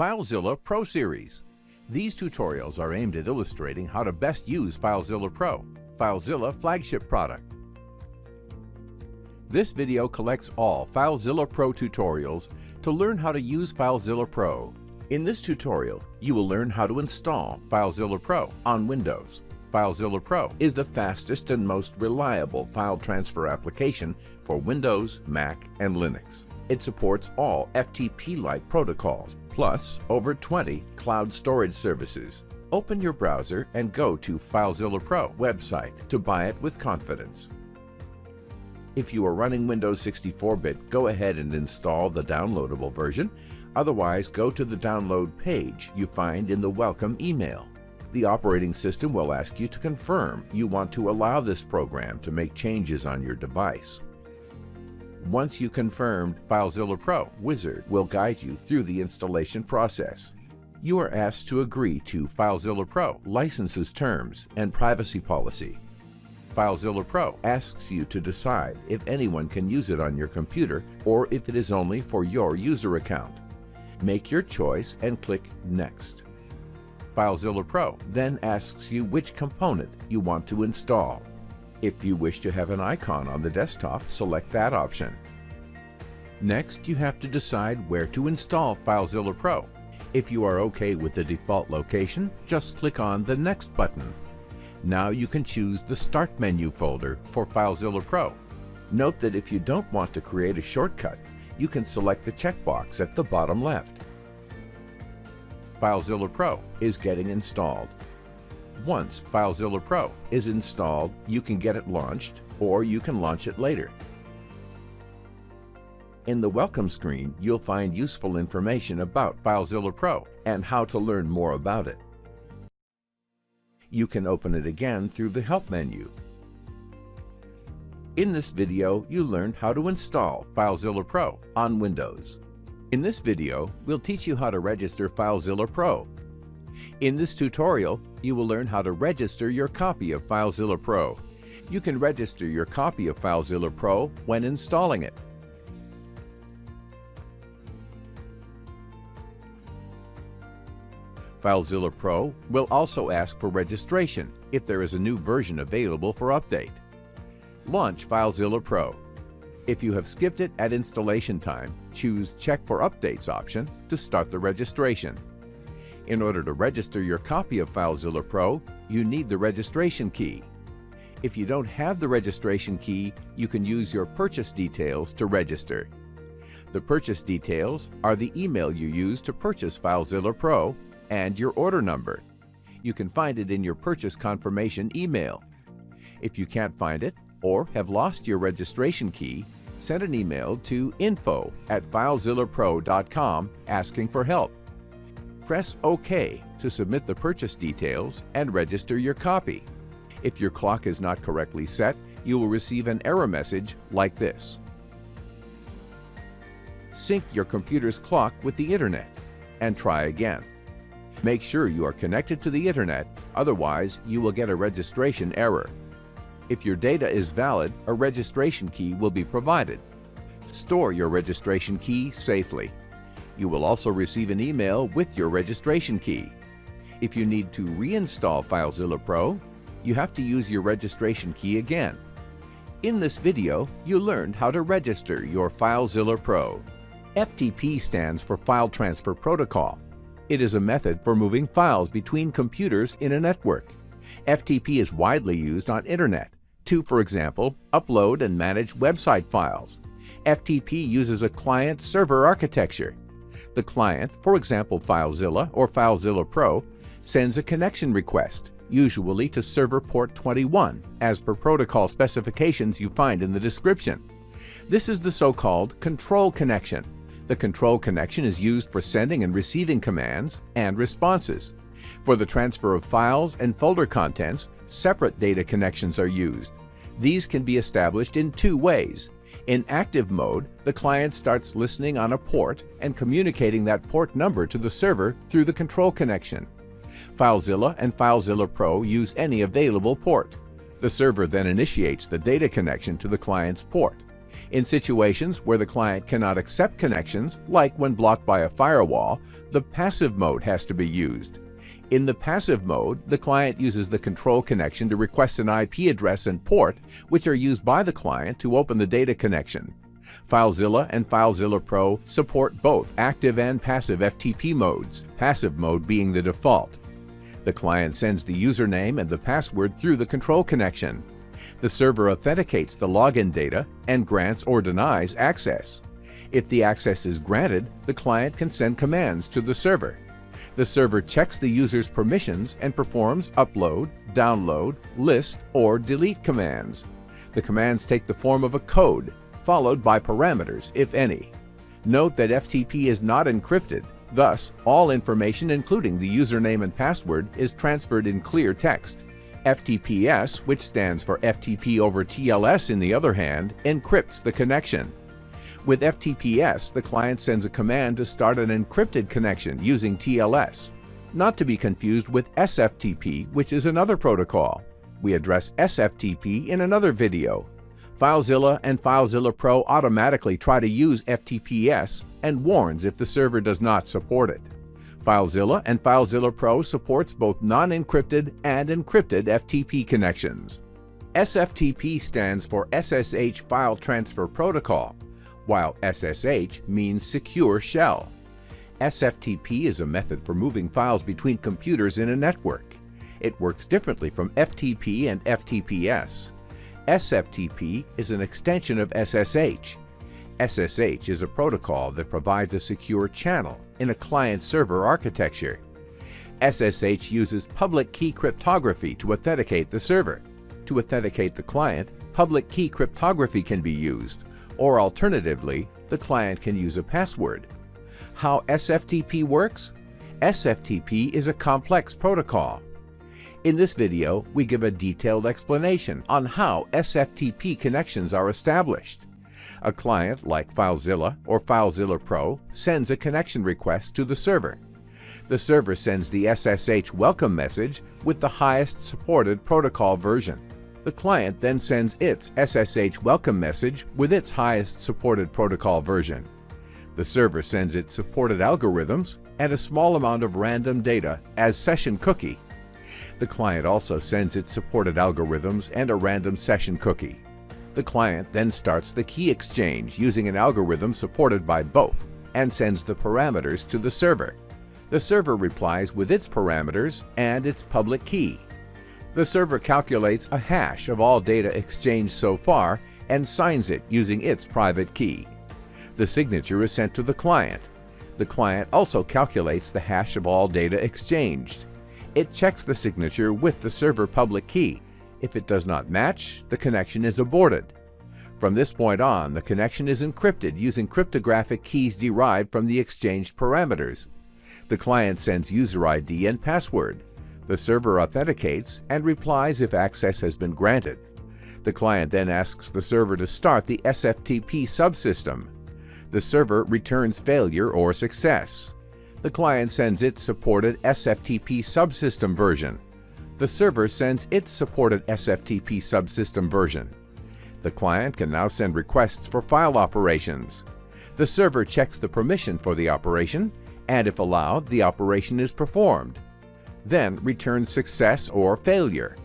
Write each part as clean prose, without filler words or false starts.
FileZilla Pro series. These tutorials are aimed at illustrating how to best use FileZilla Pro, FileZilla flagship product. This video collects all FileZilla Pro tutorials to learn how to use FileZilla Pro. In this tutorial, you will learn how to install FileZilla Pro on Windows. FileZilla Pro is the fastest and most reliable file transfer application for Windows, Mac, and Linux. It supports all FTP-like protocols, plus over 20 cloud storage services. Open your browser and go to FileZilla Pro website to buy it with confidence. If you are running Windows 64-bit, go ahead and install the downloadable version. Otherwise, go to the download page you find in the welcome email. The operating system will ask you to confirm you want to allow this program to make changes on your device. Once you confirmed, FileZilla Pro Wizard will guide you through the installation process. You are asked to agree to FileZilla Pro licenses terms and privacy policy. FileZilla Pro asks you to decide if anyone can use it on your computer or if it is only for your user account. Make your choice and click Next. FileZilla Pro then asks you which component you want to install. If you wish to have an icon on the desktop, select that option. Next, you have to decide where to install FileZilla Pro. If you are okay with the default location, just click on the Next button. Now you can choose the Start menu folder for FileZilla Pro. Note that if you don't want to create a shortcut, you can select the checkbox at the bottom left. FileZilla Pro is getting installed. Once FileZilla Pro is installed, you can get it launched, or you can launch it later. In the welcome screen, you'll find useful information about FileZilla Pro and how to learn more about it. You can open it again through the Help menu. In this video, you learned how to install FileZilla Pro on Windows. In this video, we'll teach you how to register FileZilla Pro. In this tutorial, you will learn how to register your copy of FileZilla Pro. You can register your copy of FileZilla Pro when installing it. FileZilla Pro will also ask for registration if there is a new version available for update. Launch FileZilla Pro. If you have skipped it at installation time, choose Check for Updates option to start the registration. In order to register your copy of FileZilla Pro, you need the registration key. If you don't have the registration key, you can use your purchase details to register. The purchase details are the email you used to purchase FileZilla Pro and your order number. You can find it in your purchase confirmation email. If you can't find it or have lost your registration key, send an email to info@filezillapro.com asking for help. Press OK to submit the purchase details and register your copy. If your clock is not correctly set, you will receive an error message like this. Sync your computer's clock with the internet and try again. Make sure you are connected to the internet, otherwise you will get a registration error. If your data is valid, a registration key will be provided. Store your registration key safely. You will also receive an email with your registration key. If you need to reinstall FileZilla Pro, you have to use your registration key again. In this video, you learned how to register your FileZilla Pro. FTP stands for File Transfer Protocol. It is a method for moving files between computers in a network. FTP is widely used on Internet to, for example, upload and manage website files. FTP uses a client-server architecture. The client, for example FileZilla or FileZilla Pro, sends a connection request, usually to server port 21, as per protocol specifications you find in the description. This is the so-called control connection. The control connection is used for sending and receiving commands and responses. For the transfer of files and folder contents, separate data connections are used. These can be established in two ways. In active mode, the client starts listening on a port and communicating that port number to the server through the control connection. FileZilla and FileZilla Pro use any available port. The server then initiates the data connection to the client's port. In situations where the client cannot accept connections, like when blocked by a firewall, the passive mode has to be used. In the passive mode, the client uses the control connection to request an IP address and port, which are used by the client to open the data connection. FileZilla and FileZilla Pro support both active and passive FTP modes, passive mode being the default. The client sends the username and the password through the control connection. The server authenticates the login data and grants or denies access. If the access is granted, the client can send commands to the server. The server checks the user's permissions and performs upload, download, list, or delete commands. The commands take the form of a code, followed by parameters, if any. Note that FTP is not encrypted, thus, all information including the username and password is transferred in clear text. FTPS, which stands for FTP over TLS in the other hand, encrypts the connection. With FTPS, the client sends a command to start an encrypted connection using TLS, not to be confused with SFTP, which is another protocol. We address SFTP in another video. FileZilla and FileZilla Pro automatically try to use FTPS and warns if the server does not support it. FileZilla and FileZilla Pro supports both non-encrypted and encrypted FTP connections. SFTP stands for SSH File Transfer Protocol, while SSH means Secure Shell. SFTP is a method for moving files between computers in a network. It works differently from FTP and FTPS. SFTP is an extension of SSH. SSH is a protocol that provides a secure channel in a client-server architecture. SSH uses public key cryptography to authenticate the server. To authenticate the client, public key cryptography can be used, or alternatively, the client can use a password. How SFTP works? SFTP is a complex protocol. In this video, we give a detailed explanation on how SFTP connections are established. A client like FileZilla or FileZilla Pro sends a connection request to the server. The server sends the SSH welcome message with the highest supported protocol version. The client then sends its SSH welcome message with its highest supported protocol version. The server sends its supported algorithms and a small amount of random data as session cookie. The client also sends its supported algorithms and a random session cookie. The client then starts the key exchange using an algorithm supported by both and sends the parameters to the server. The server replies with its parameters and its public key. The server calculates a hash of all data exchanged so far and signs it using its private key. The signature is sent to the client. The client also calculates the hash of all data exchanged. It checks the signature with the server public key. If it does not match, the connection is aborted. From this point on, the connection is encrypted using cryptographic keys derived from the exchanged parameters. The client sends user ID and password. The server authenticates and replies if access has been granted. The client then asks the server to start the SFTP subsystem. The server returns failure or success. The client sends its supported SFTP subsystem version. The server sends its supported SFTP subsystem version. The client can now send requests for file operations. The server checks the permission for the operation, and if allowed, the operation is performed. Then returns success or failure.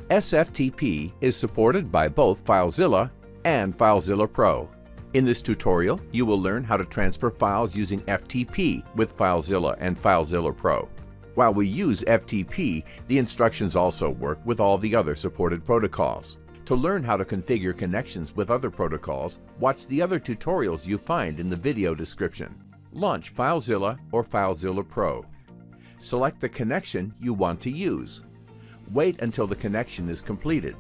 SFTP is supported by both FileZilla and FileZilla Pro. In this tutorial, you will learn how to transfer files using FTP with FileZilla and FileZilla Pro. While we use FTP, the instructions also work with all the other supported protocols. To learn how to configure connections with other protocols, watch the other tutorials you find in the video description. Launch FileZilla or FileZilla Pro. Select the connection you want to use. Wait until the connection is completed.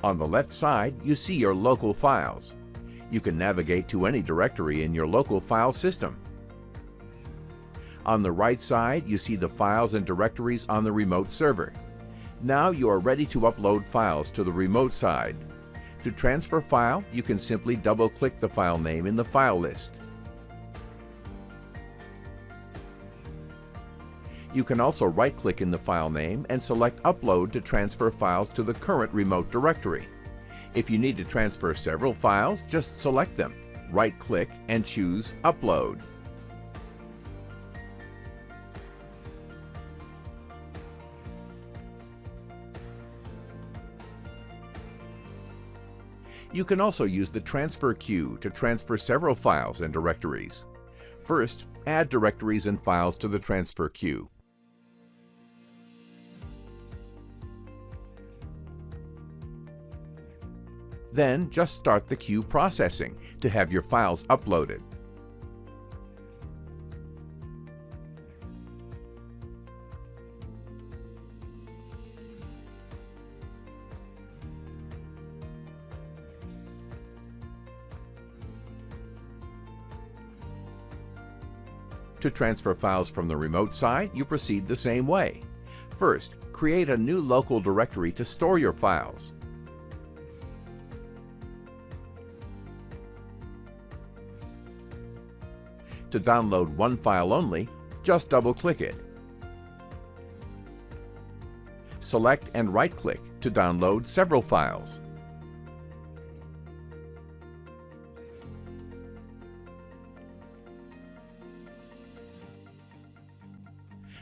On the left side, you see your local files. You can navigate to any directory in your local file system. On the right side, you see the files and directories on the remote server. Now you are ready to upload files to the remote side. To transfer file, you can simply double-click the file name in the file list. You can also right-click in the file name and select Upload to transfer files to the current remote directory. If you need to transfer several files, just select them, right-click, and choose Upload. You can also use the transfer queue to transfer several files and directories. First, add directories and files to the transfer queue. Then just start the queue processing to have your files uploaded. To transfer files from the remote side, you proceed the same way. First, create a new local directory to store your files. To download one file only, just double-click it. Select and right-click to download several files.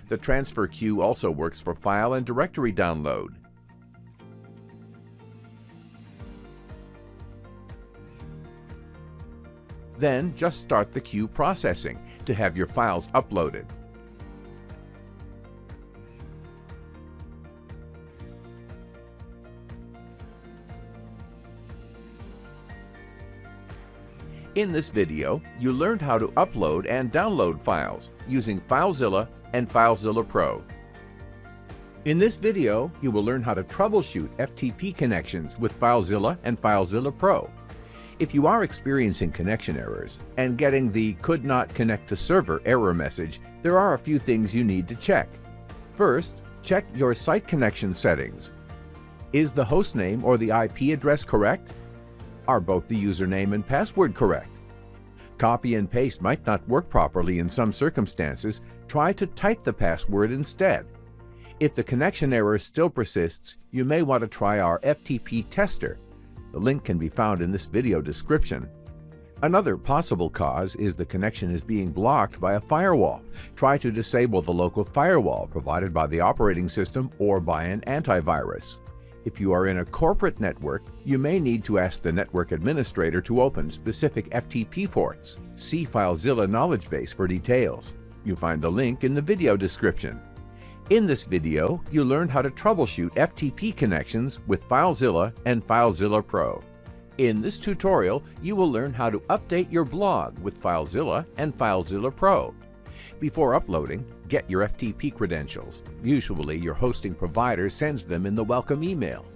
The transfer queue also works for file and directory download. Then just start the queue processing to have your files uploaded. In this video, you learned how to upload and download files using FileZilla and FileZilla Pro. In this video, you will learn how to troubleshoot FTP connections with FileZilla and FileZilla Pro. If you are experiencing connection errors and getting the "could not connect to server" error message, there are a few things you need to check. First, check your site connection settings. Is the hostname or the IP address correct? Are both the username and password correct? Copy and paste might not work properly in some circumstances. Try to type the password instead. If the connection error still persists, you may want to try our FTP tester. The link can be found in this video description. Another possible cause is the connection is being blocked by a firewall. Try to disable the local firewall provided by the operating system or by an antivirus. If you are in a corporate network, you may need to ask the network administrator to open specific FTP ports. See FileZilla knowledge base for details. You'll find the link in the video description. In this video, you learned how to troubleshoot FTP connections with FileZilla and FileZilla Pro. In this tutorial, you will learn how to update your blog with FileZilla and FileZilla Pro. Before uploading, get your FTP credentials. Usually, your hosting provider sends them in the welcome email.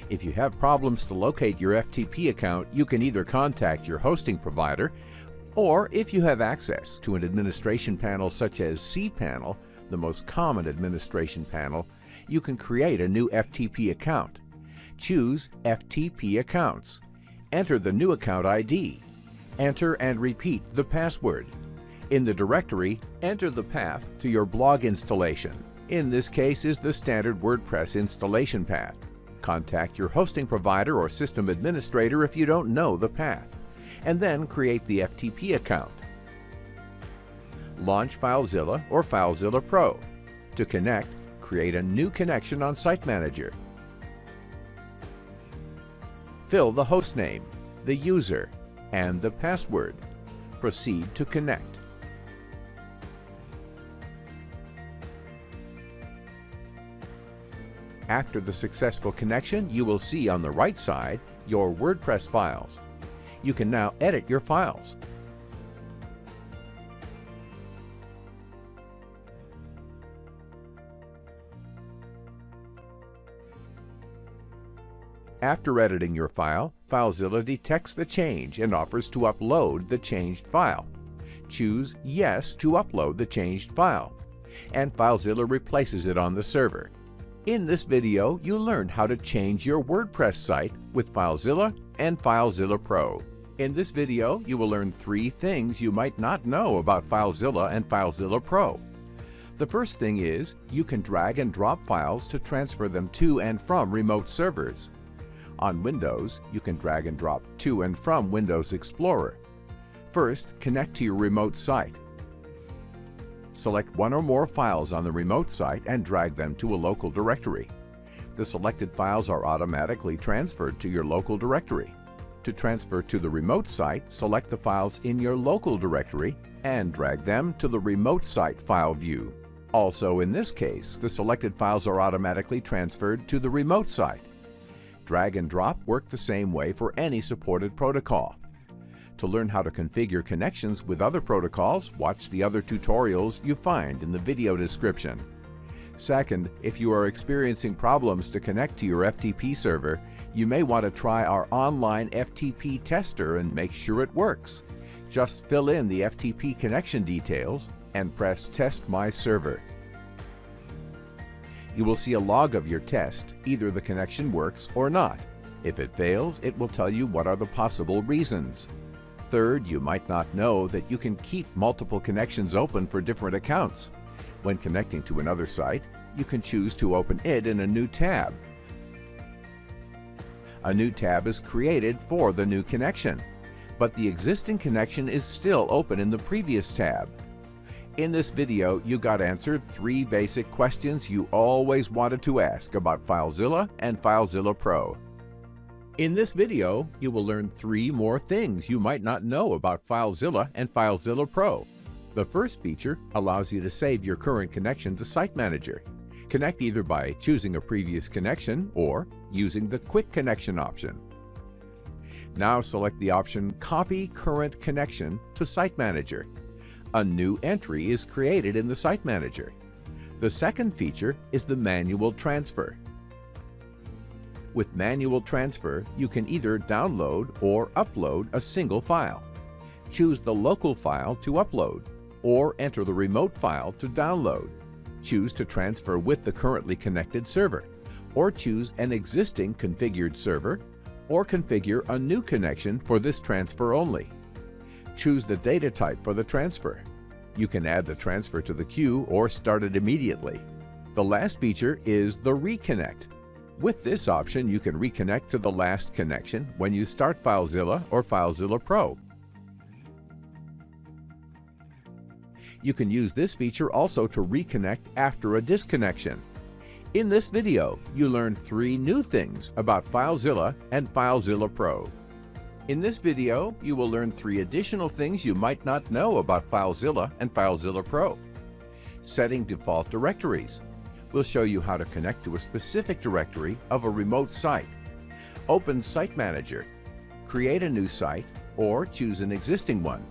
If you have problems to locate your FTP account, you can either contact your hosting provider, or if you have access to an administration panel such as cPanel, the most common administration panel, you can create a new FTP account. Choose FTP Accounts. Enter the new account ID. Enter and repeat the password. In the directory, enter the path to your blog installation. In this case is the standard WordPress installation path. Contact your hosting provider or system administrator if you don't know the path, and then create the FTP account. Launch FileZilla or FileZilla Pro. To connect, create a new connection on Site Manager. Fill the hostname, the user, and the password. Proceed to connect. After the successful connection, you will see on the right side your WordPress files. You can now edit your files. After editing your file, FileZilla detects the change and offers to upload the changed file. Choose Yes to upload the changed file, and FileZilla replaces it on the server. In this video, you learned how to change your WordPress site with FileZilla and FileZilla Pro. In this video, you will learn 3 things you might not know about FileZilla and FileZilla Pro. The first thing is, you can drag and drop files to transfer them to and from remote servers. On Windows, you can drag and drop to and from Windows Explorer. First, connect to your remote site. Select one or more files on the remote site and drag them to a local directory. The selected files are automatically transferred to your local directory. To transfer to the remote site, select the files in your local directory and drag them to the remote site file view. Also, in this case, the selected files are automatically transferred to the remote site. Drag and drop work the same way for any supported protocol. To learn how to configure connections with other protocols, watch the other tutorials you find in the video description. Second, if you are experiencing problems to connect to your FTP server, you may want to try our online FTP tester and make sure it works. Just fill in the FTP connection details and press Test My Server. You will see a log of your test. Either the connection works or not. If it fails, it will tell you what are the possible reasons. Third, you might not know that you can keep multiple connections open for different accounts. When connecting to another site, you can choose to open it in a new tab. A new tab is created for the new connection, but the existing connection is still open in the previous tab. In this video, you got answered 3 basic questions you always wanted to ask about FileZilla and FileZilla Pro. In this video, you will learn 3 more things you might not know about FileZilla and FileZilla Pro. The first feature allows you to save your current connection to Site Manager. Connect either by choosing a previous connection or using the Quick Connection option. Now select the option Copy Current Connection to Site Manager. A new entry is created in the Site Manager. The second feature is the Manual Transfer. With Manual Transfer, you can either download or upload a single file. Choose the local file to upload, or enter the remote file to download. Choose to transfer with the currently connected server, or choose an existing configured server, or configure a new connection for this transfer only. Choose the data type for the transfer. You can add the transfer to the queue or start it immediately. The last feature is the Reconnect. With this option, you can reconnect to the last connection when you start FileZilla or FileZilla Pro. You can use this feature also to reconnect after a disconnection. In this video, you learned 3 new things about FileZilla and FileZilla Pro. In this video, you will learn 3 additional things you might not know about FileZilla and FileZilla Pro. Setting default directories. We'll show you how to connect to a specific directory of a remote site. Open Site Manager. Create a new site or choose an existing one.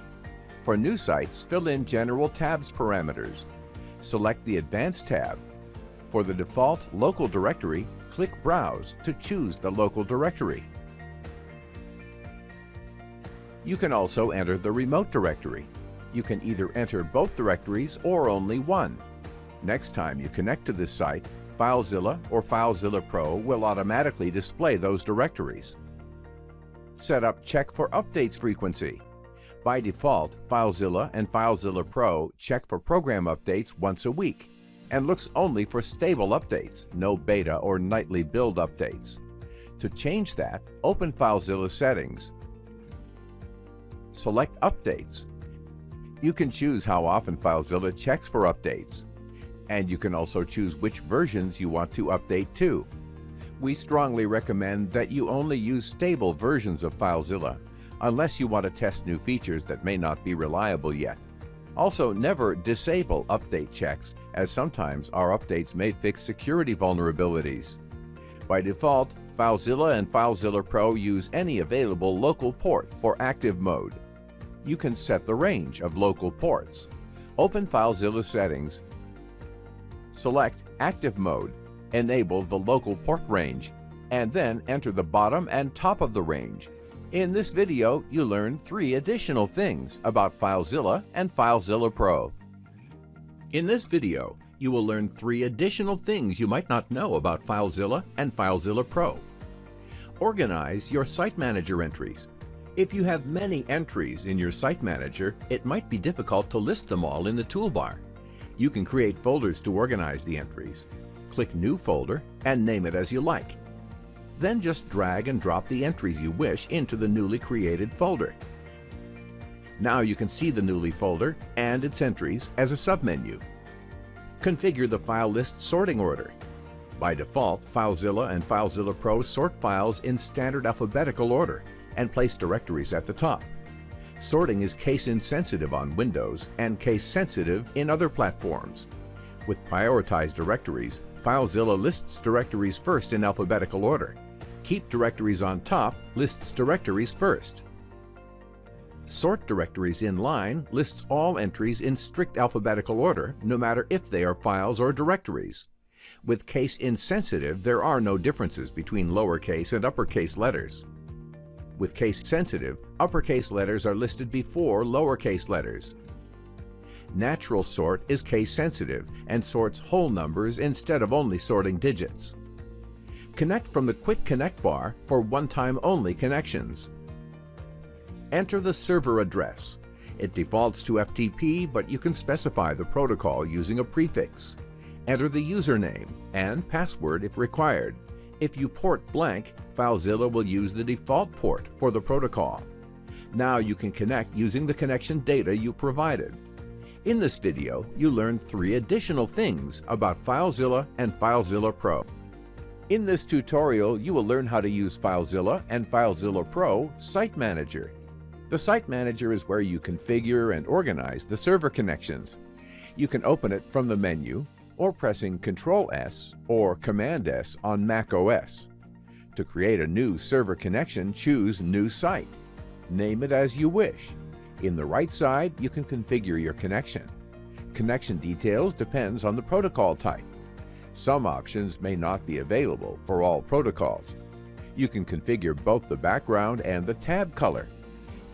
For new sites, fill in General Tabs parameters. Select the Advanced tab. For the default local directory, click Browse to choose the local directory. You can also enter the remote directory. You can either enter both directories or only one. Next time you connect to this site, FileZilla or FileZilla Pro will automatically display those directories. Set up Check for Updates frequency. By default, FileZilla and FileZilla Pro check for program updates once a week and looks only for stable updates, no beta or nightly build updates. To change that, open FileZilla Settings. Select Updates. You can choose how often FileZilla checks for updates, and you can also choose which versions you want to update to. We strongly recommend that you only use stable versions of FileZilla, unless you want to test new features that may not be reliable yet. Also, never disable update checks, as sometimes our updates may fix security vulnerabilities. By default, FileZilla and FileZilla Pro use any available local port for active mode. You can set the range of local ports. Open FileZilla Settings. Select Active Mode, enable the local port range, and then enter the bottom and top of the range. In this video, you learn 3 additional things about FileZilla and FileZilla Pro. In this video, you will learn 3 additional things you might not know about FileZilla and FileZilla Pro. Organize your Site Manager entries. If you have many entries in your Site Manager, it might be difficult to list them all in the toolbar. You can create folders to organize the entries. Click New Folder and name it as you like. Then just drag and drop the entries you wish into the newly created folder. Now you can see the newly folder and its entries as a submenu. Configure the file list sorting order. By default, FileZilla and FileZilla Pro sort files in standard alphabetical order and place directories at the top. Sorting is case-insensitive on Windows and case-sensitive in other platforms. With prioritized directories, FileZilla lists directories first in alphabetical order. Keep directories on top lists directories first. Sort directories in line lists all entries in strict alphabetical order, no matter if they are files or directories. With case insensitive, there are no differences between lowercase and uppercase letters. With case sensitive, uppercase letters are listed before lowercase letters. Natural sort is case sensitive and sorts whole numbers instead of only sorting digits. Connect from the Quick Connect bar for one-time only connections. Enter the server address. It defaults to FTP, but you can specify the protocol using a prefix. Enter the username and password if required. If you port blank, FileZilla will use the default port for the protocol. Now you can connect using the connection data you provided. In this video, you learned 3 additional things about FileZilla and FileZilla Pro. In this tutorial, you will learn how to use FileZilla and FileZilla Pro Site Manager. The Site Manager is where you configure and organize the server connections. You can open it from the menu or pressing Ctrl+S or Command+S on Mac OS. To create a new server connection, choose New Site. Name it as you wish. In the right side, you can configure your connection. Connection details depends on the protocol type. Some options may not be available for all protocols. You can configure both the background and the tab color.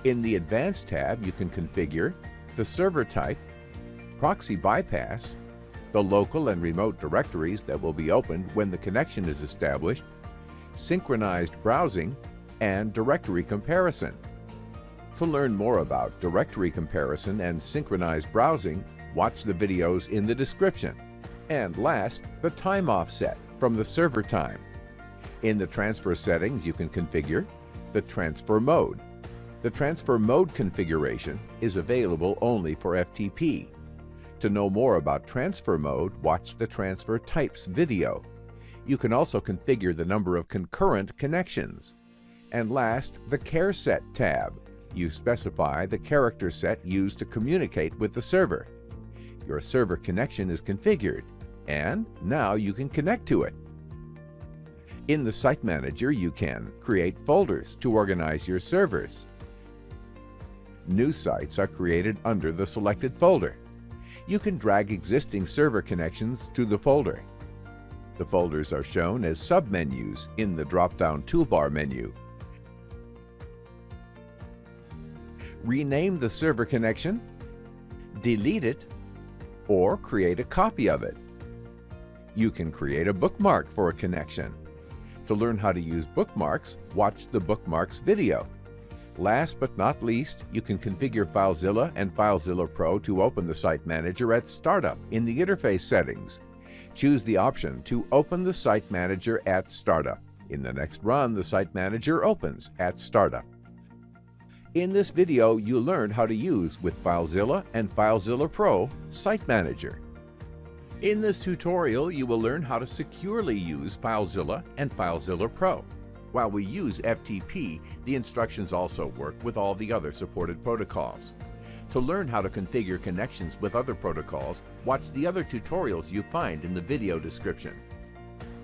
In the Advanced tab, you can configure the server type, proxy bypass, the local and remote directories that will be opened when the connection is established, synchronized browsing, and directory comparison. To learn more about directory comparison and synchronized browsing, watch the videos in the description. And last, the time offset from the server time. In the transfer settings, you can configure the transfer mode. The transfer mode configuration is available only for FTP. To know more about transfer mode, watch the transfer types video. You can also configure the number of concurrent connections. And last, the care set tab. You specify the character set used to communicate with the server. Your server connection is configured, and now you can connect to it. In the Site Manager, you can create folders to organize your servers. New sites are created under the selected folder. You can drag existing server connections to the folder. The folders are shown as submenus in the drop-down toolbar menu. Rename the server connection, delete it, or create a copy of it. You can create a bookmark for a connection. To learn how to use bookmarks, watch the Bookmarks video. Last but not least, you can configure FileZilla and FileZilla Pro to open the Site Manager at Startup in the Interface Settings. Choose the option to open the Site Manager at Startup. In the next run, the Site Manager opens at Startup. In this video, you learned how to use with FileZilla and FileZilla Pro Site Manager. In this tutorial, you will learn how to securely use FileZilla and FileZilla Pro. While we use FTP, the instructions also work with all the other supported protocols. To learn how to configure connections with other protocols, watch the other tutorials you find in the video description.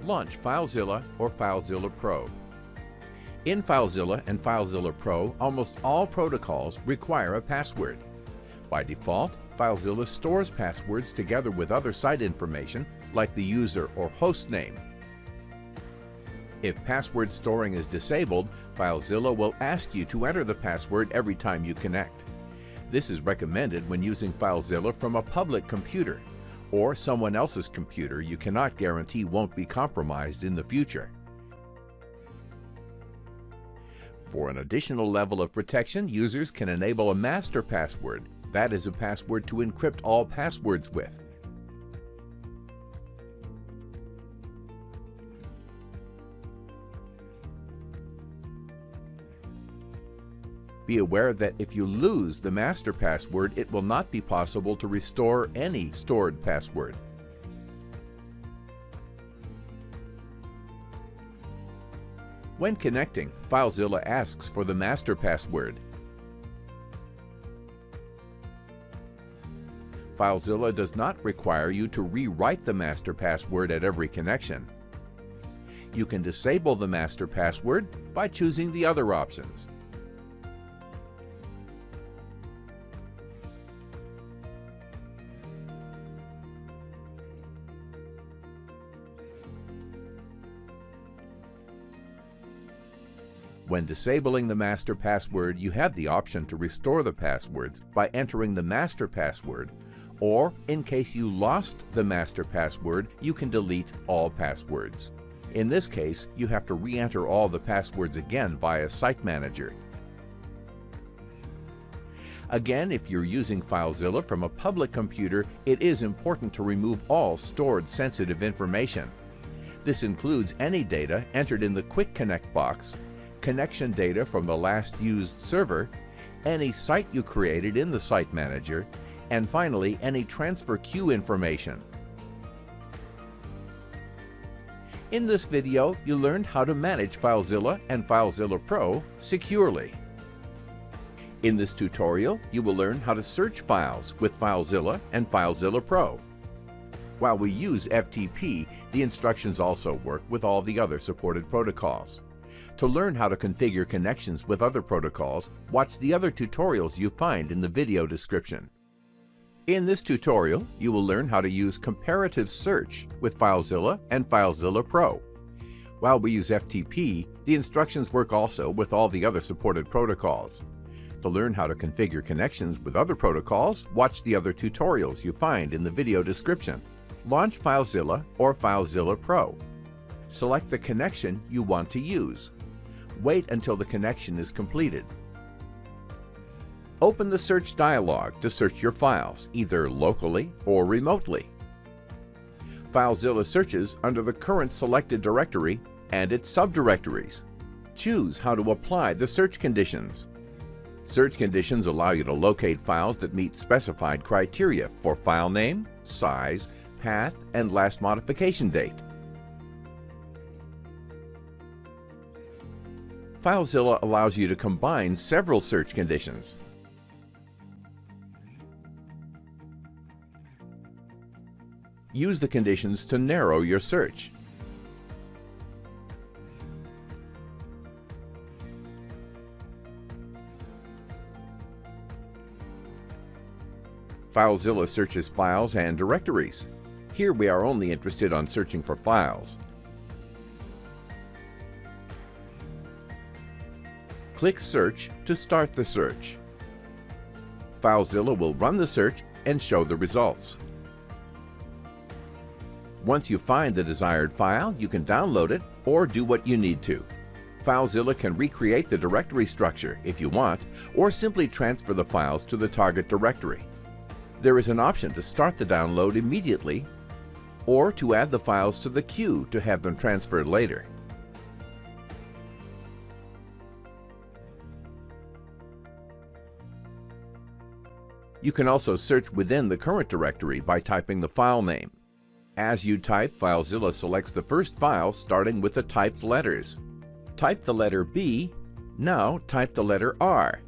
Launch FileZilla or FileZilla Pro. In FileZilla and FileZilla Pro, almost all protocols require a password. By default, FileZilla stores passwords together with other site information like the user or host name. If password storing is disabled, FileZilla will ask you to enter the password every time you connect. This is recommended when using FileZilla from a public computer or someone else's computer you cannot guarantee won't be compromised in the future. For an additional level of protection, users can enable a master password. That is a password to encrypt all passwords with. Be aware that if you lose the master password, it will not be possible to restore any stored password. When connecting, FileZilla asks for the master password. FileZilla does not require you to rewrite the master password at every connection. You can disable the master password by choosing the other options. When disabling the master password, you have the option to restore the passwords by entering the master password, or in case you lost the master password, you can delete all passwords. In this case, you have to re-enter all the passwords again via Site Manager. Again, if you're using FileZilla from a public computer, it is important to remove all stored sensitive information. This includes any data entered in the quickconnect box, connection data from the last used server, any site you created in the Site Manager, and finally, any transfer queue information. In this video, you learned how to manage FileZilla and FileZilla Pro securely. In this tutorial, you will learn how to search files with FileZilla and FileZilla Pro. While we use FTP, the instructions also work with all the other supported protocols. To learn how to configure connections with other protocols, watch the other tutorials you find in the video description. In this tutorial, you will learn how to use comparative search with FileZilla and FileZilla Pro. While we use FTP, the instructions work also with all the other supported protocols. To learn how to configure connections with other protocols, watch the other tutorials you find in the video description. Launch FileZilla or FileZilla Pro. Select the connection you want to use. Wait until the connection is completed. Open the Search dialog to search your files, either locally or remotely. FileZilla searches under the current selected directory and its subdirectories. Choose how to apply the search conditions. Search conditions allow you to locate files that meet specified criteria for file name, size, path, and last modification date. FileZilla allows you to combine several search conditions. Use the conditions to narrow your search. FileZilla searches files and directories. Here we are only interested on searching for files. Click Search to start the search. FileZilla will run the search and show the results. Once you find the desired file, you can download it or do what you need to. FileZilla can recreate the directory structure if you want, or simply transfer the files to the target directory. There is an option to start the download immediately or to add the files to the queue to have them transferred later. You can also search within the current directory by typing the file name. As you type, FileZilla selects the first file starting with the typed letters. Type the letter B, now type the letter R.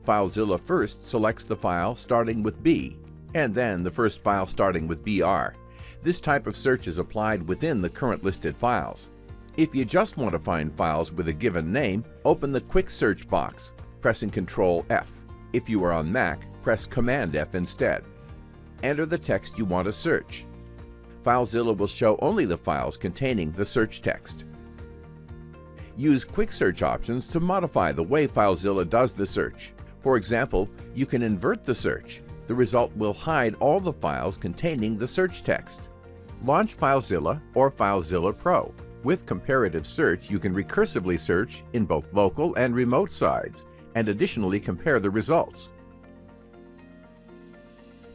FileZilla first selects the file starting with B, and then the first file starting with BR. This type of search is applied within the current listed files. If you just want to find files with a given name, open the Quick Search box, pressing Ctrl F. If you are on Mac, press Command F instead. Enter the text you want to search. FileZilla will show only the files containing the search text. Use Quick Search options to modify the way FileZilla does the search. For example, you can invert the search. The result will hide all the files containing the search text. Launch FileZilla or FileZilla Pro. With comparative search, you can recursively search in both local and remote sides, and additionally compare the results.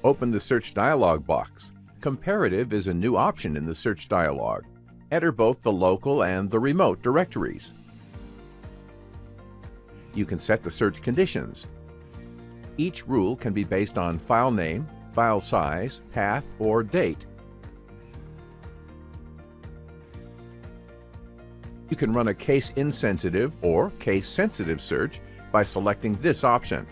Open the Search dialog box. Comparative is a new option in the Search dialog. Enter both the local and the remote directories. You can set the search conditions. Each rule can be based on file name, file size, path, or date. You can run a case-insensitive or case-sensitive search by selecting this option.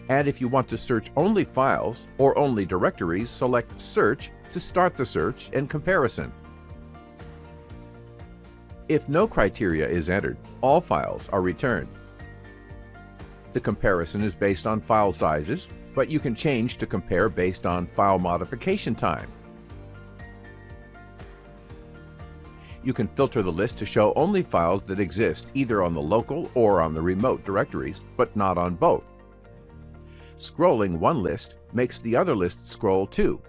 And if you want to search only files or only directories, select Search to start the search and comparison. If no criteria is entered, all files are returned. The comparison is based on file sizes, but you can change to compare based on file modification time. You can filter the list to show only files that exist either on the local or on the remote directories, but not on both. Scrolling one list makes the other list scroll too.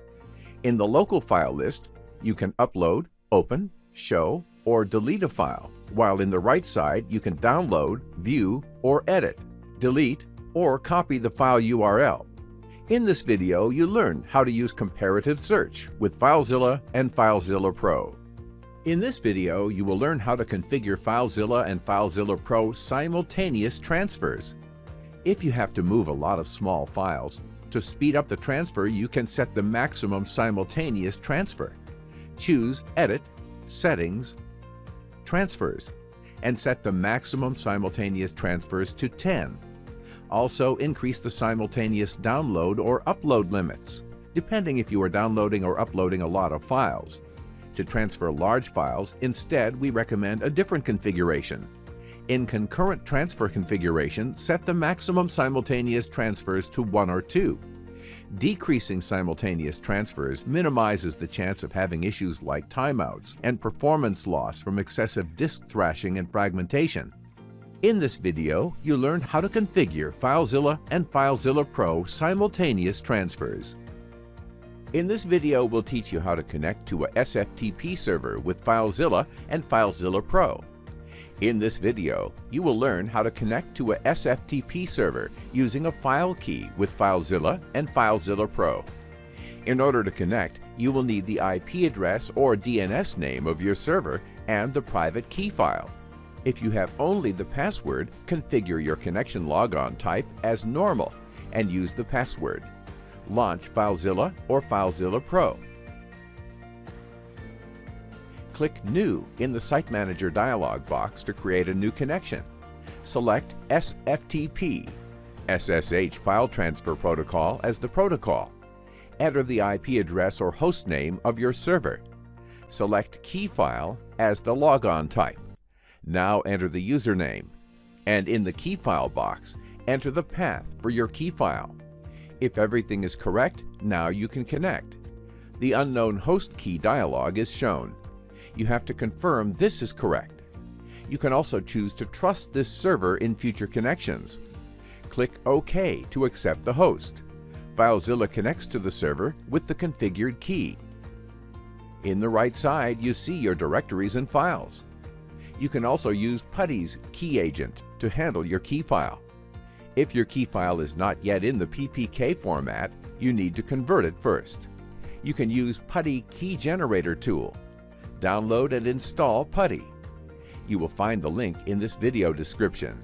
In the local file list, you can upload, open, show, or delete a file, while in the right side you can download, view, or edit, delete, or copy the file URL. In this video, you learn how to use comparative search with FileZilla and FileZilla Pro. In this video, you will learn how to configure FileZilla and FileZilla Pro simultaneous transfers. If you have to move a lot of small files, to speed up the transfer, you can set the maximum simultaneous transfer. Choose Edit, Settings, Transfers, and set the maximum simultaneous transfers to 10. Also, increase the simultaneous download or upload limits, depending if you are downloading or uploading a lot of files. To transfer large files, instead, we recommend a different configuration. In concurrent transfer configuration, set the maximum simultaneous transfers to 1 or 2. Decreasing simultaneous transfers minimizes the chance of having issues like timeouts and performance loss from excessive disk thrashing and fragmentation. In this video, you learn how to configure FileZilla and FileZilla Pro simultaneous transfers. In this video, we'll teach you how to connect to a SFTP server with FileZilla and FileZilla Pro. In this video, you will learn how to connect to a SFTP server using a file key with FileZilla and FileZilla Pro. In order to connect, you will need the IP address or DNS name of your server and the private key file. If you have only the password, configure your connection logon type as normal and use the password. Launch FileZilla or FileZilla Pro. Click New in the Site Manager dialog box to create a new connection. Select SFTP, SSH File Transfer Protocol as the protocol. Enter the IP address or host name of your server. Select Key File as the logon type. Now enter the username, and in the key file box, enter the path for your key file. If everything is correct, now you can connect. The unknown host key dialog is shown. You have to confirm this is correct. You can also choose to trust this server in future connections. Click OK to accept the host. FileZilla connects to the server with the configured key. In the right side, you see your directories and files. You can also use PuTTY's key agent to handle your key file. If your key file is not yet in the PPK format, you need to convert it first. You can use PuTTY Key Generator tool. Download and install PuTTY. You will find the link in this video description.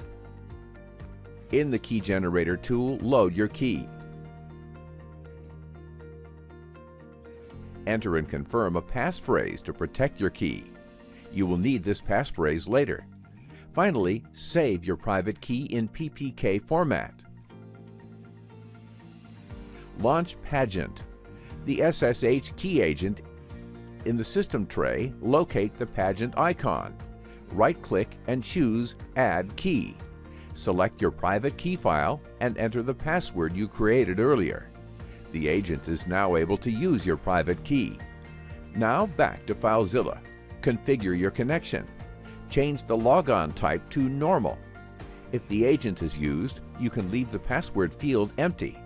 In the Key Generator tool, load your key. Enter and confirm a passphrase to protect your key. You will need this passphrase later. Finally, save your private key in PPK format. Launch Pagent. The SSH key agent. In the system tray, locate the Pagent icon. Right-click and choose Add Key. Select your private key file and enter the password you created earlier. The agent is now able to use your private key. Now back to FileZilla. Configure your connection. Change the logon type to normal. If the agent is used, you can leave the password field empty.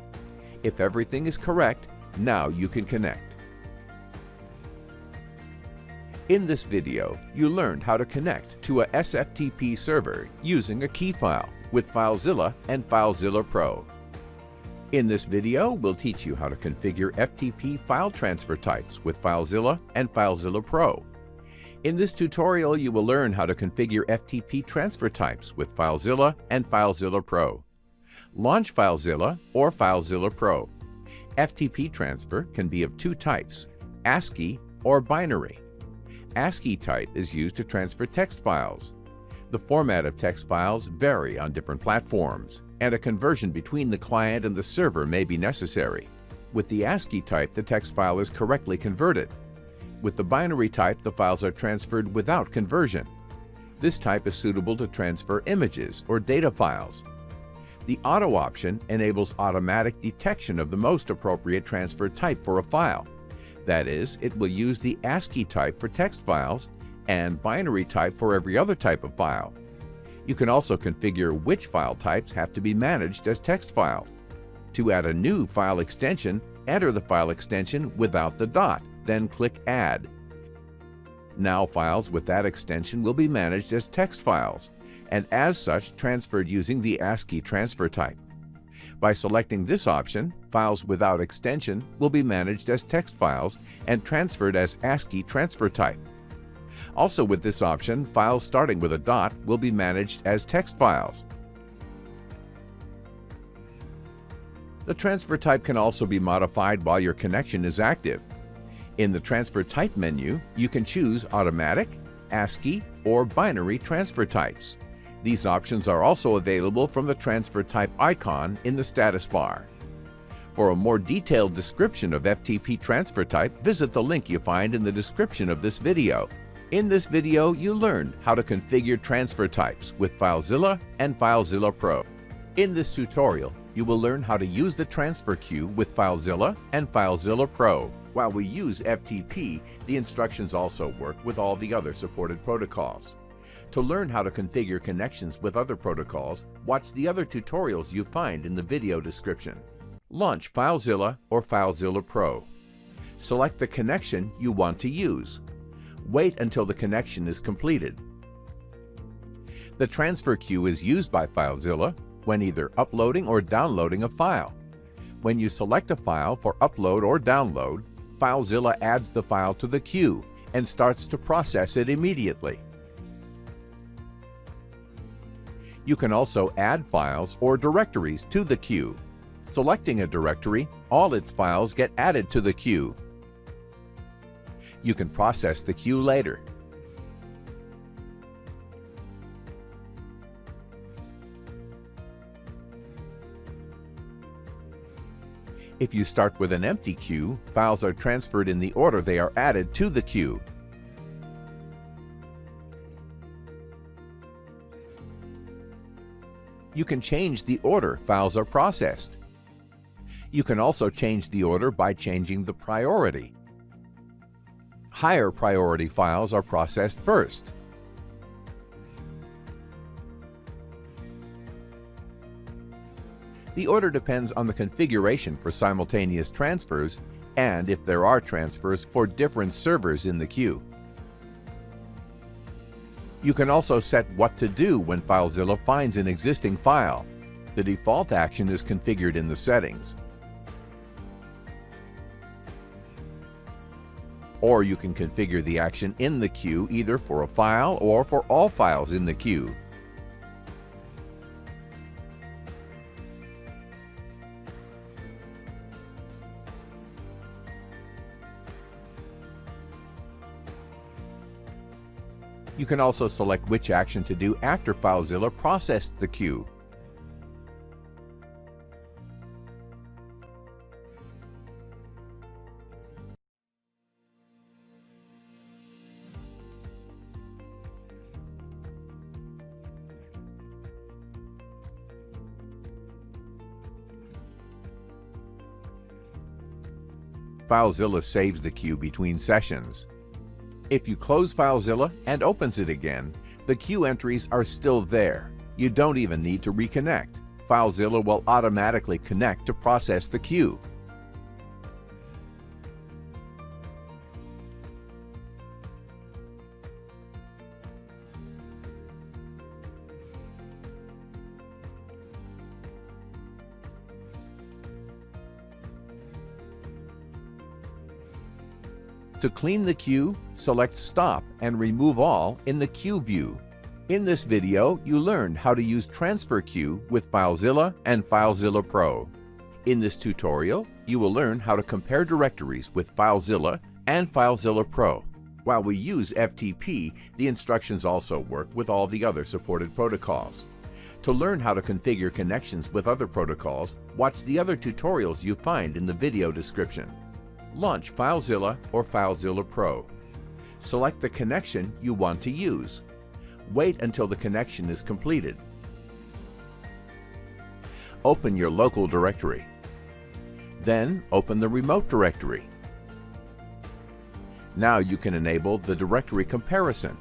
If everything is correct, now you can connect. In this video, you learned how to connect to a SFTP server using a key file with FileZilla and FileZilla Pro. In this video, we'll teach you how to configure FTP file transfer types with FileZilla and FileZilla Pro. In this tutorial, you will learn how to configure FTP transfer types with FileZilla and FileZilla Pro. Launch FileZilla or FileZilla Pro. FTP transfer can be of two types, ASCII or binary. ASCII type is used to transfer text files. The format of text files vary on different platforms, and a conversion between the client and the server may be necessary. With the ASCII type, the text file is correctly converted. With the binary type, the files are transferred without conversion. This type is suitable to transfer images or data files. The Auto option enables automatic detection of the most appropriate transfer type for a file. That is, it will use the ASCII type for text files and binary type for every other type of file. You can also configure which file types have to be managed as text files. To add a new file extension, enter the file extension without the dot, then click Add. Now files with that extension will be managed as text files, and as such transferred using the ASCII transfer type. By selecting this option, files without extension will be managed as text files and transferred as ASCII transfer type. Also with this option, files starting with a dot will be managed as text files. The transfer type can also be modified while your connection is active. In the Transfer Type menu, you can choose Automatic, ASCII, or Binary transfer types. These options are also available from the Transfer Type icon in the status bar. For a more detailed description of FTP transfer type, visit the link you find in the description of this video. In this video, you learned how to configure transfer types with FileZilla and FileZilla Pro. In this tutorial, you will learn how to use the transfer queue with FileZilla and FileZilla Pro. While we use FTP, the instructions also work with all the other supported protocols. To learn how to configure connections with other protocols, watch the other tutorials you find in the video description. Launch FileZilla or FileZilla Pro. Select the connection you want to use. Wait until the connection is completed. The transfer queue is used by FileZilla when either uploading or downloading a file. When you select a file for upload or download, FileZilla adds the file to the queue and starts to process it immediately. You can also add files or directories to the queue. Selecting a directory, all its files get added to the queue. You can process the queue later. If you start with an empty queue, files are transferred in the order they are added to the queue. You can change the order files are processed. You can also change the order by changing the priority. Higher priority files are processed first. The order depends on the configuration for simultaneous transfers and if there are transfers for different servers in the queue. You can also set what to do when FileZilla finds an existing file. The default action is configured in the settings. Or you can configure the action in the queue either for a file or for all files in the queue. You can also select which action to do after FileZilla processed the queue. FileZilla saves the queue between sessions. If you close FileZilla and opens it again, the queue entries are still there. You don't even need to reconnect. FileZilla will automatically connect to process the queue. To clean the queue, select Stop and Remove All in the Queue view. In this video, you learned how to use Transfer Queue with FileZilla and FileZilla Pro. In this tutorial, you will learn how to compare directories with FileZilla and FileZilla Pro. While we use FTP, the instructions also work with all the other supported protocols. To learn how to configure connections with other protocols, watch the other tutorials you find in the video description. Launch FileZilla or FileZilla Pro. Select the connection you want to use. Wait until the connection is completed. Open your local directory. Then open the remote directory. Now you can enable the directory comparison.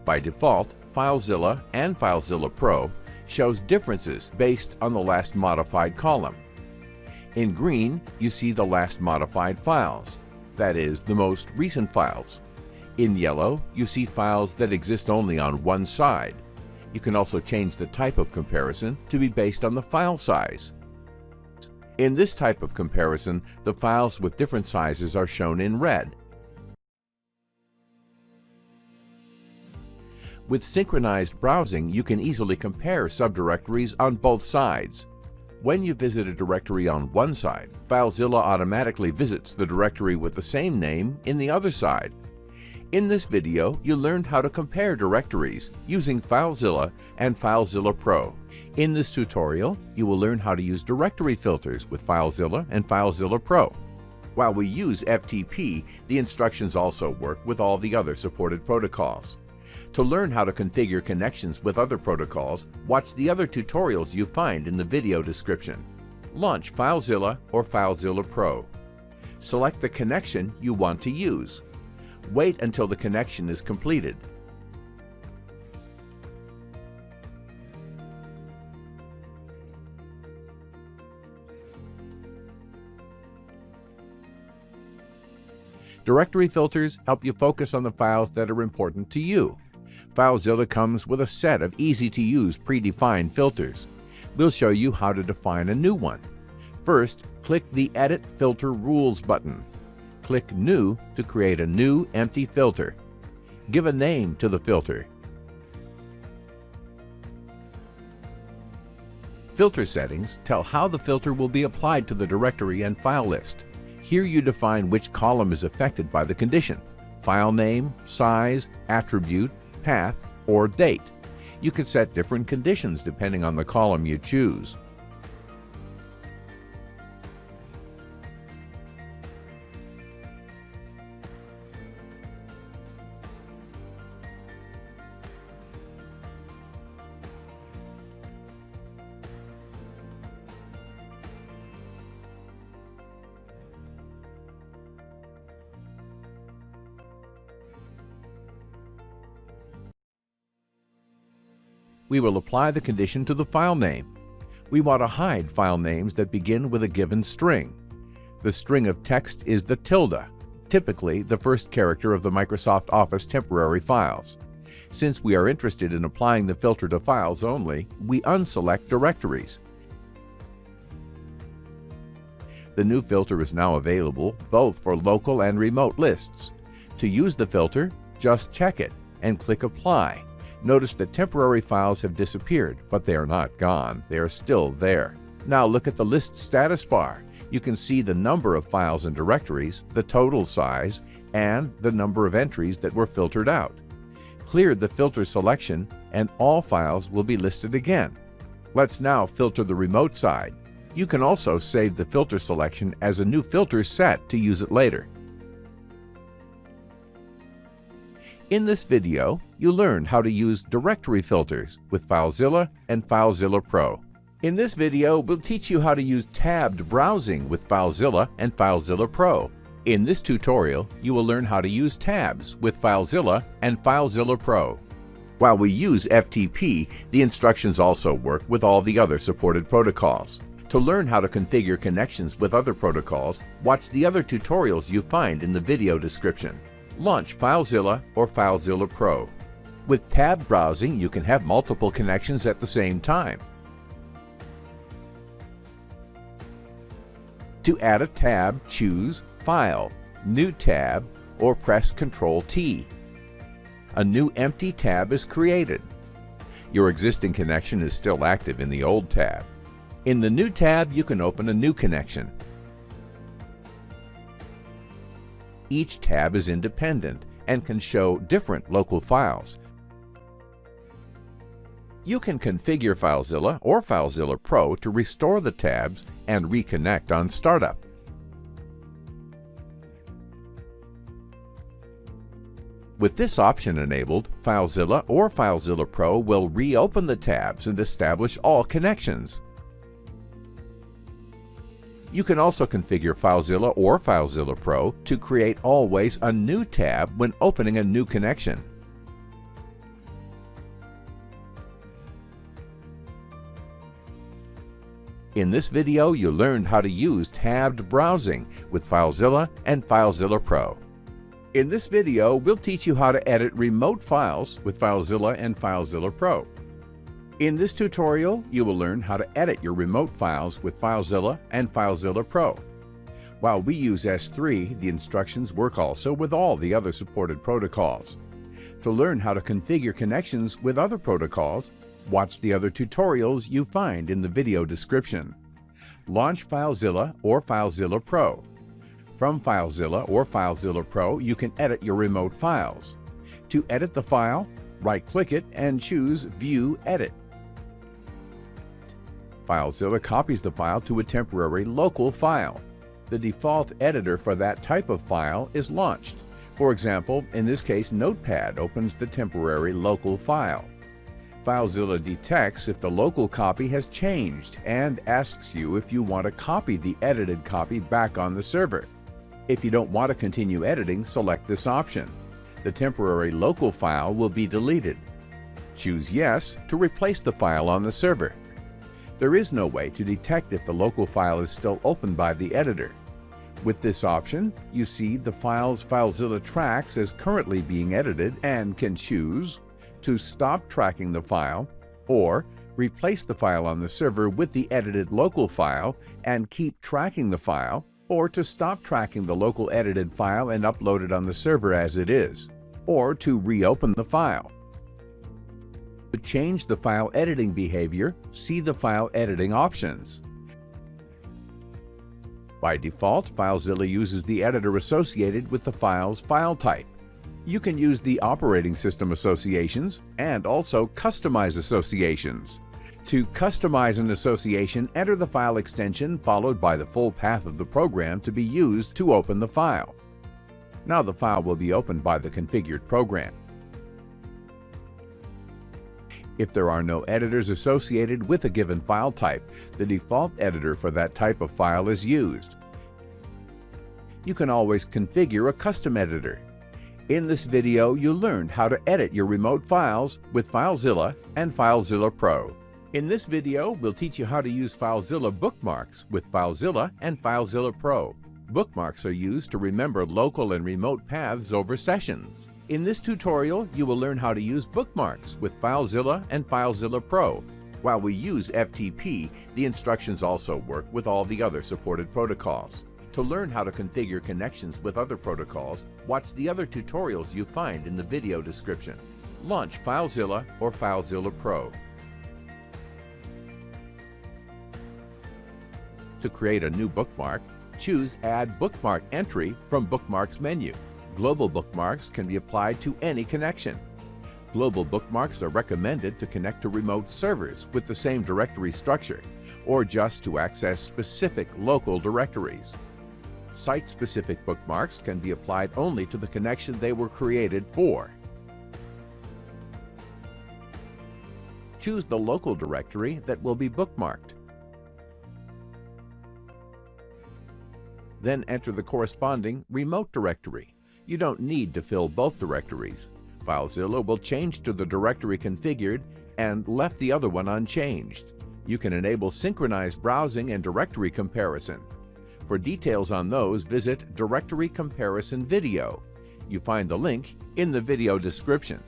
By default, FileZilla and FileZilla Pro shows differences based on the last modified column. In green, you see the last modified files, that is, the most recent files. In yellow, you see files that exist only on one side. You can also change the type of comparison to be based on the file size. In this type of comparison, the files with different sizes are shown in red. With synchronized browsing, you can easily compare subdirectories on both sides. When you visit a directory on one side, FileZilla automatically visits the directory with the same name in the other side. In this video, you learned how to compare directories using FileZilla and FileZilla Pro. In this tutorial, you will learn how to use directory filters with FileZilla and FileZilla Pro. While we use FTP, the instructions also work with all the other supported protocols. To learn how to configure connections with other protocols, watch the other tutorials you find in the video description. Launch FileZilla or FileZilla Pro. Select the connection you want to use. Wait until the connection is completed. Directory filters help you focus on the files that are important to you. FileZilla comes with a set of easy-to-use predefined filters. We'll show you how to define a new one. First, click the Edit Filter Rules button. Click New to create a new empty filter. Give a name to the filter. Filter settings tell how the filter will be applied to the directory and file list. Here you define which column is affected by the condition: file name, size, attribute, path, or date. You can set different conditions depending on the column you choose. We will apply the condition to the file name. We want to hide file names that begin with a given string. The string of text is the tilde, typically the first character of the Microsoft Office temporary files. Since we are interested in applying the filter to files only, we unselect directories. The new filter is now available both for local and remote lists. To use the filter, just check it and click Apply. Notice that temporary files have disappeared, but they are not gone. They are still there. Now look at the list status bar. You can see the number of files and directories, the total size, and the number of entries that were filtered out. Clear the filter selection and all files will be listed again. Let's now filter the remote side. You can also save the filter selection as a new filter set to use it later. In this video, you learned how to use directory filters with FileZilla and FileZilla Pro. In this video, we'll teach you how to use tabbed browsing with FileZilla and FileZilla Pro. In this tutorial, you will learn how to use tabs with FileZilla and FileZilla Pro. While we use FTP, the instructions also work with all the other supported protocols. To learn how to configure connections with other protocols, watch the other tutorials you find in the video description. Launch FileZilla or FileZilla Pro. With tab browsing, you can have multiple connections at the same time. To add a tab, choose File, New tab, or press Ctrl-T. A new empty tab is created. Your existing connection is still active in the old tab. In the new tab, you can open a new connection. Each tab is independent and can show different local files. You can configure FileZilla or FileZilla Pro to restore the tabs and reconnect on startup. With this option enabled, FileZilla or FileZilla Pro will reopen the tabs and establish all connections. You can also configure FileZilla or FileZilla Pro to create always a new tab when opening a new connection. In this video, you learned how to use tabbed browsing with FileZilla and FileZilla Pro. In this video, we'll teach you how to edit remote files with FileZilla and FileZilla Pro. In this tutorial, you will learn how to edit your remote files with FileZilla and FileZilla Pro. While we use S3, the instructions work also with all the other supported protocols. To learn how to configure connections with other protocols, watch the other tutorials you find in the video description. Launch FileZilla or FileZilla Pro. From FileZilla or FileZilla Pro, you can edit your remote files. To edit the file, right-click it and choose View Edit. FileZilla copies the file to a temporary local file. The default editor for that type of file is launched. For example, in this case, Notepad opens the temporary local file. FileZilla detects if the local copy has changed and asks you if you want to copy the edited copy back on the server. If you don't want to continue editing, select this option. The temporary local file will be deleted. Choose Yes to replace the file on the server. There is no way to detect if the local file is still open by the editor. With this option, you see the files FileZilla tracks as currently being edited and can choose to stop tracking the file or replace the file on the server with the edited local file and keep tracking the file, or to stop tracking the local edited file and upload it on the server as it is, or to reopen the file. To change the file editing behavior, see the file editing options. By default, FileZilla uses the editor associated with the file's file type. You can use the operating system associations and also customize associations. To customize an association, enter the file extension followed by the full path of the program to be used to open the file. Now the file will be opened by the configured program. If there are no editors associated with a given file type, the default editor for that type of file is used. You can always configure a custom editor. In this video, you learned how to edit your remote files with FileZilla and FileZilla Pro. In this video, we'll teach you how to use FileZilla bookmarks with FileZilla and FileZilla Pro. Bookmarks are used to remember local and remote paths over sessions. In this tutorial, you will learn how to use bookmarks with FileZilla and FileZilla Pro. While we use FTP, the instructions also work with all the other supported protocols. To learn how to configure connections with other protocols, watch the other tutorials you find in the video description. Launch FileZilla or FileZilla Pro. To create a new bookmark, choose Add Bookmark Entry from Bookmarks menu. Global bookmarks can be applied to any connection. Global bookmarks are recommended to connect to remote servers with the same directory structure, or just to access specific local directories. Site-specific bookmarks can be applied only to the connection they were created for. Choose the local directory that will be bookmarked. Then enter the corresponding remote directory. You don't need to fill both directories. FileZilla will change to the directory configured and left the other one unchanged. You can enable synchronized browsing and directory comparison. For details on those, visit Directory Comparison Video. You find the link in the video description.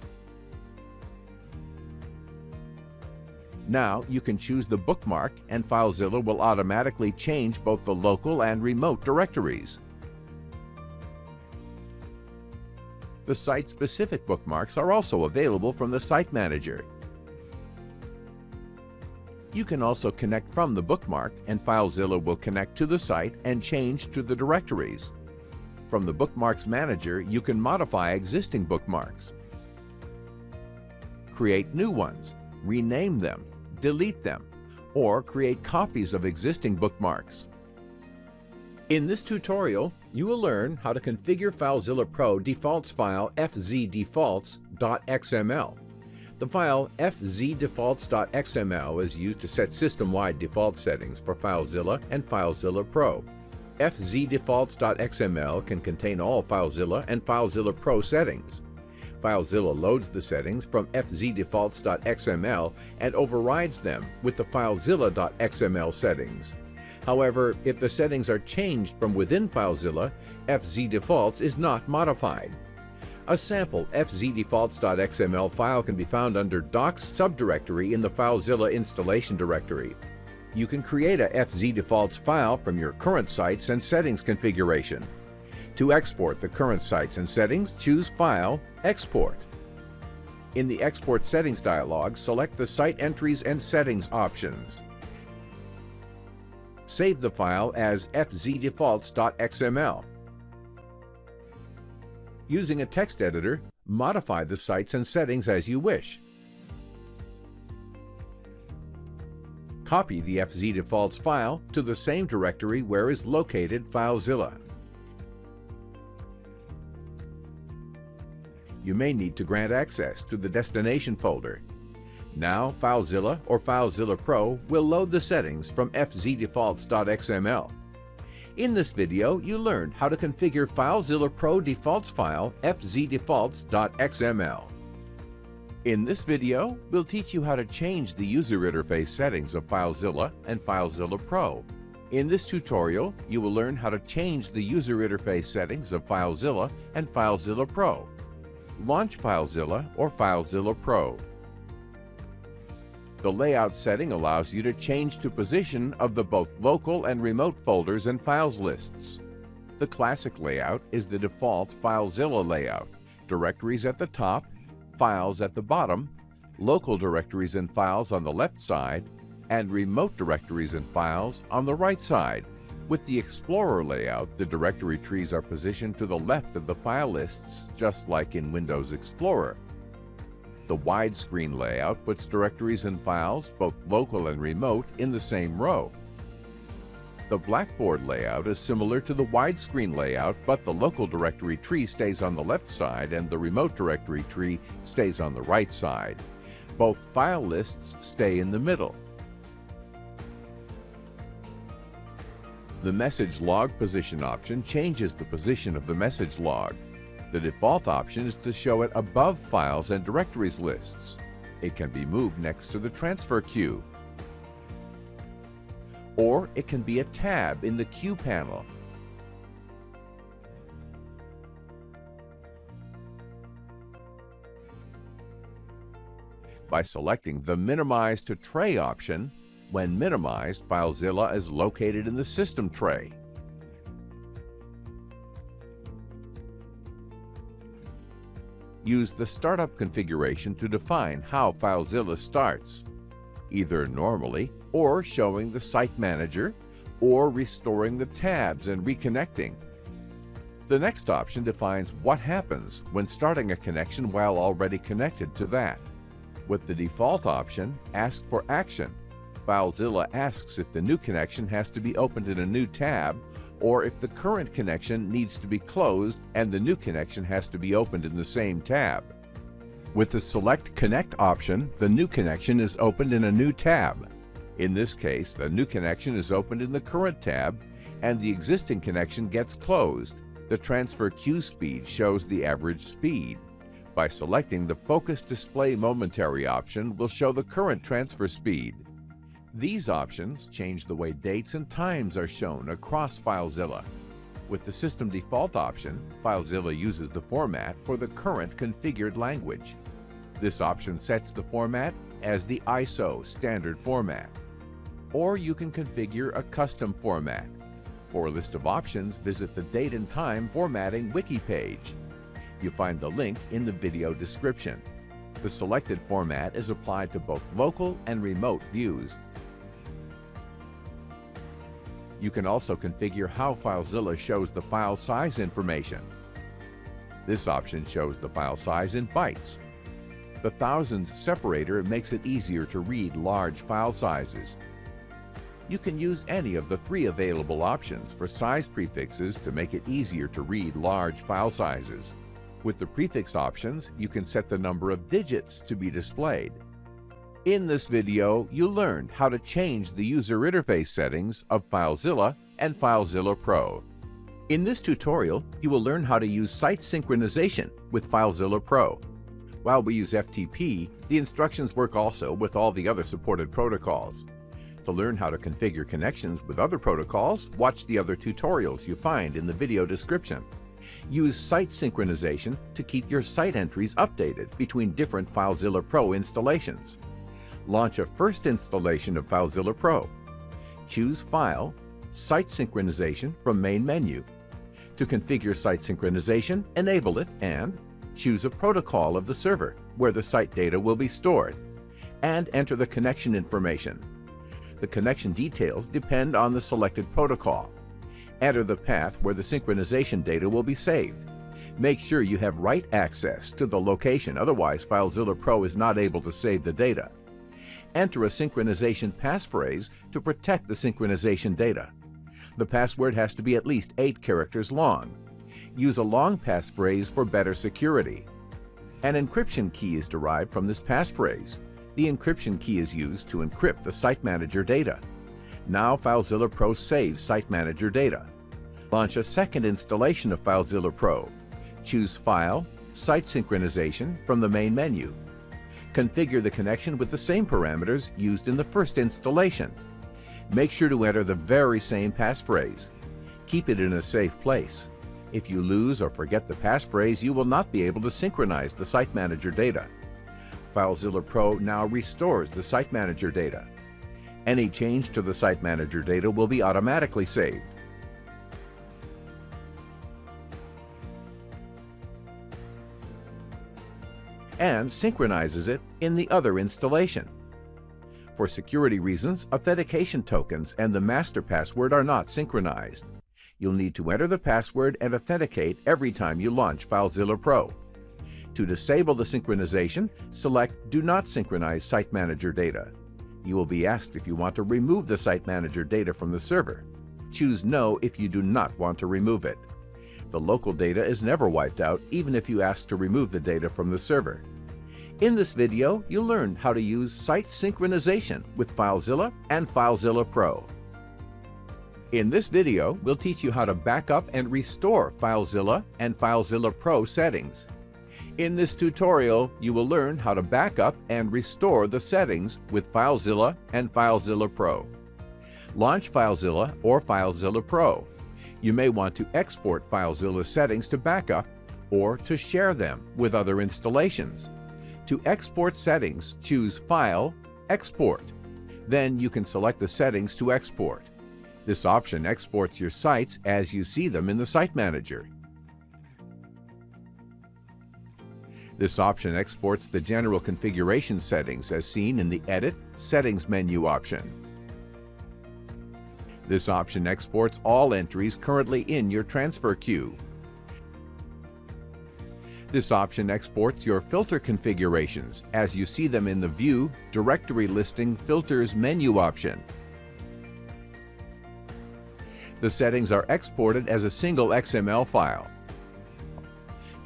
Now you can choose the bookmark and FileZilla will automatically change both the local and remote directories. The site-specific bookmarks are also available from the Site Manager. You can also connect from the bookmark, and FileZilla will connect to the site and change to the directories. From the Bookmarks Manager, you can modify existing bookmarks, create new ones, rename them, delete them, or create copies of existing bookmarks. In this tutorial, you will learn how to configure FileZilla Pro Defaults file fzdefaults.xml. The file fzdefaults.xml is used to set system-wide default settings for FileZilla and FileZilla Pro. fzdefaults.xml can contain all FileZilla and FileZilla Pro settings. FileZilla loads the settings from fzdefaults.xml and overrides them with the FileZilla.xml settings. However, if the settings are changed from within FileZilla, fzdefaults is not modified. A sample fzdefaults.xml file can be found under Docs subdirectory in the FileZilla installation directory. You can create a fzdefaults file from your current sites and settings configuration. To export the current sites and settings, choose File, Export. In the Export Settings dialog, select the Site Entries and Settings options. Save the file as fzdefaults.xml. Using a text editor, modify the sites and settings as you wish. Copy the fzdefaults file to the same directory where is located FileZilla. You may need to grant access to the destination folder. Now, FileZilla or FileZilla Pro will load the settings from fzdefaults.xml. In this video, you learned how to configure FileZilla Pro Defaults file fzdefaults.xml. In this video, we'll teach you how to change the user interface settings of FileZilla and FileZilla Pro. In this tutorial, you will learn how to change the user interface settings of FileZilla and FileZilla Pro. Launch FileZilla or FileZilla Pro. The layout setting allows you to change to position of the both local and remote folders and files lists. The classic layout is the default FileZilla layout: directories at the top, files at the bottom, local directories and files on the left side, and remote directories and files on the right side. With the Explorer layout, the directory trees are positioned to the left of the file lists, just like in Windows Explorer. The widescreen layout puts directories and files, both local and remote, in the same row. The Blackboard layout is similar to the widescreen layout, but the local directory tree stays on the left side and the remote directory tree stays on the right side. Both file lists stay in the middle. The message log position option changes the position of the message log. The default option is to show it above files and directories lists. It can be moved next to the transfer queue. Or it can be a tab in the queue panel. By selecting the Minimize to Tray option, when minimized, FileZilla is located in the system tray. Use the Startup configuration to define how FileZilla starts, either normally, or showing the Site Manager, or restoring the tabs and reconnecting. The next option defines what happens when starting a connection while already connected to that. With the default option, Ask for Action, FileZilla asks if the new connection has to be opened in a new tab, or if the current connection needs to be closed and the new connection has to be opened in the same tab. With the Select Connect option, the new connection is opened in a new tab. In this case, the new connection is opened in the current tab, and the existing connection gets closed. The transfer queue speed shows the average speed. By selecting the Focus Display Momentary option, will show the current transfer speed. These options change the way dates and times are shown across FileZilla. With the System Default option, FileZilla uses the format for the current configured language. This option sets the format as the ISO standard format. Or you can configure a custom format. For a list of options, visit the Date and Time Formatting wiki page. You find the link in the video description. The selected format is applied to both local and remote views. You can also configure how FileZilla shows the file size information. This option shows the file size in bytes. The thousands separator makes it easier to read large file sizes. You can use any of the 3 available options for size prefixes to make it easier to read large file sizes. With the prefix options, you can set the number of digits to be displayed. In this video, you learned how to change the user interface settings of FileZilla and FileZilla Pro. In this tutorial, you will learn how to use site synchronization with FileZilla Pro. While we use FTP, the instructions work also with all the other supported protocols. To learn how to configure connections with other protocols, watch the other tutorials you find in the video description. Use site synchronization to keep your site entries updated between different FileZilla Pro installations. Launch a first installation of FileZilla Pro. Choose File, Site Synchronization from main menu. To configure site synchronization, enable it and choose a protocol of the server where the site data will be stored, and enter the connection information. The connection details depend on the selected protocol. Enter the path where the synchronization data will be saved. Make sure you have write access to the location, otherwise FileZilla Pro is not able to save the data. Enter a synchronization passphrase to protect the synchronization data. The password has to be at least 8 characters long. Use a long passphrase for better security. An encryption key is derived from this passphrase. The encryption key is used to encrypt the Site Manager data. Now FileZilla Pro saves Site Manager data. Launch a second installation of FileZilla Pro. Choose File, Site Synchronization from the main menu. Configure the connection with the same parameters used in the first installation. Make sure to enter the very same passphrase. Keep it in a safe place. If you lose or forget the passphrase, you will not be able to synchronize the Site Manager data. FileZilla Pro now restores the Site Manager data. Any change to the Site Manager data will be automatically saved. And synchronizes it in the other installation. For security reasons, authentication tokens and the master password are not synchronized. You'll need to enter the password and authenticate every time you launch FileZilla Pro. To disable the synchronization, select Do Not Synchronize Site Manager Data. You will be asked if you want to remove the Site Manager data from the server. Choose No if you do not want to remove it. The local data is never wiped out, even if you ask to remove the data from the server. In this video, you'll learn how to use site synchronization with FileZilla and FileZilla Pro. In this video, we'll teach you how to back up and restore FileZilla and FileZilla Pro settings. In this tutorial, you will learn how to back up and restore the settings with FileZilla and FileZilla Pro. Launch FileZilla or FileZilla Pro. You may want to export FileZilla settings to backup or to share them with other installations. To export settings, choose File, Export. Then you can select the settings to export. This option exports your sites as you see them in the Site Manager. This option exports the general configuration settings as seen in the Edit Settings menu option. This option exports all entries currently in your transfer queue. This option exports your filter configurations as you see them in the View Directory Listing Filters menu option. The settings are exported as a single XML file.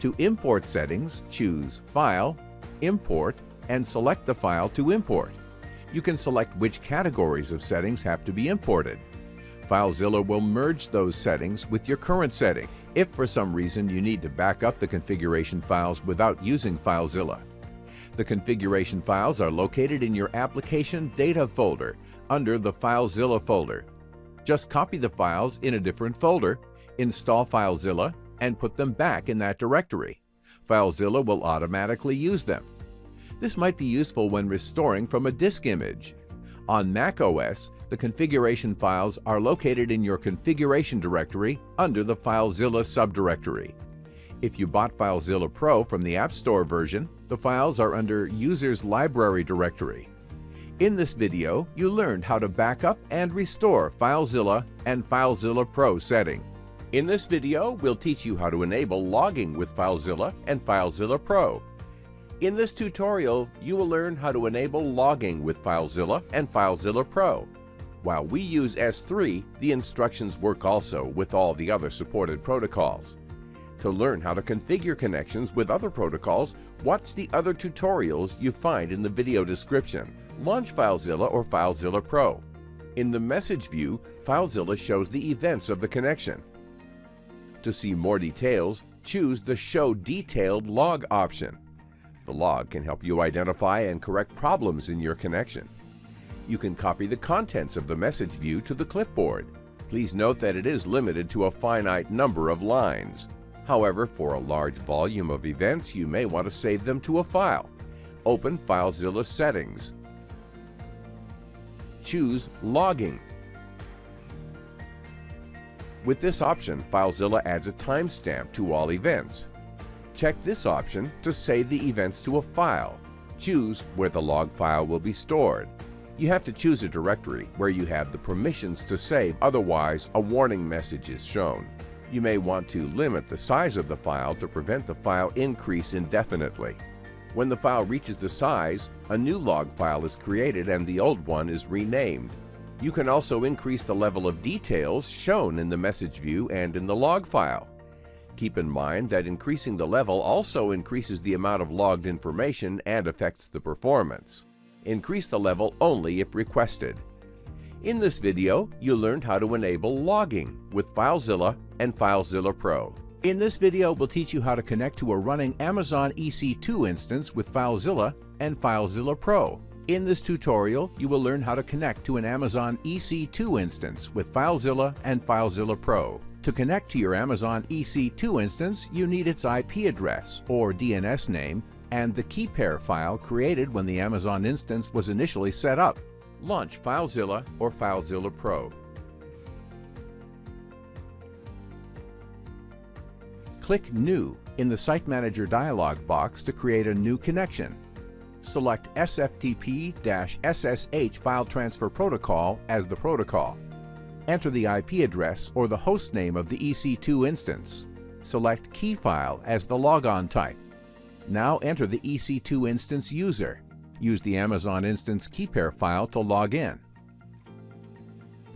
To import settings, choose File, Import, and select the file to import. You can select which categories of settings have to be imported. FileZilla will merge those settings with your current setting if for some reason you need to back up the configuration files without using FileZilla. The configuration files are located in your Application Data folder under the FileZilla folder. Just copy the files in a different folder, install FileZilla, and put them back in that directory. FileZilla will automatically use them. This might be useful when restoring from a disk image. On macOS, the configuration files are located in your configuration directory under the FileZilla subdirectory. If you bought FileZilla Pro from the App Store version, the files are under User's Library directory. In this video, you learned how to backup and restore FileZilla and FileZilla Pro setting. In this video, we'll teach you how to enable logging with FileZilla and FileZilla Pro. In this tutorial, you will learn how to enable logging with FileZilla and FileZilla Pro. While we use S3, the instructions work also with all the other supported protocols. To learn how to configure connections with other protocols, watch the other tutorials you find in the video description. Launch FileZilla or FileZilla Pro. In the message view, FileZilla shows the events of the connection. To see more details, choose the Show Detailed Log option. The log can help you identify and correct problems in your connection. You can copy the contents of the message view to the clipboard. Please note that it is limited to a finite number of lines. However, for a large volume of events, you may want to save them to a file. Open FileZilla Settings. Choose Logging. With this option, FileZilla adds a timestamp to all events. Check this option to save the events to a file. Choose where the log file will be stored. You have to choose a directory where you have the permissions to save, otherwise a warning message is shown. You may want to limit the size of the file to prevent the file increase indefinitely. When the file reaches the size, a new log file is created and the old one is renamed. You can also increase the level of details shown in the message view and in the log file. Keep in mind that increasing the level also increases the amount of logged information and affects the performance. Increase the level only if requested. In this video, you learned how to enable logging with FileZilla and FileZilla Pro. In this video, we'll teach you how to connect to a running Amazon EC2 instance with FileZilla and FileZilla Pro. In this tutorial, you will learn how to connect to an Amazon EC2 instance with FileZilla and FileZilla Pro. To connect to your Amazon EC2 instance, you need its IP address or DNS name and the key pair file created when the Amazon instance was initially set up. Launch FileZilla or FileZilla Pro. Click New in the Site Manager dialog box to create a new connection. Select SFTP-SSH File Transfer Protocol as the protocol. Enter the IP address or the host name of the EC2 instance. Select Key File as the logon type. Now enter the EC2 instance user. Use the Amazon instance key pair file to log in.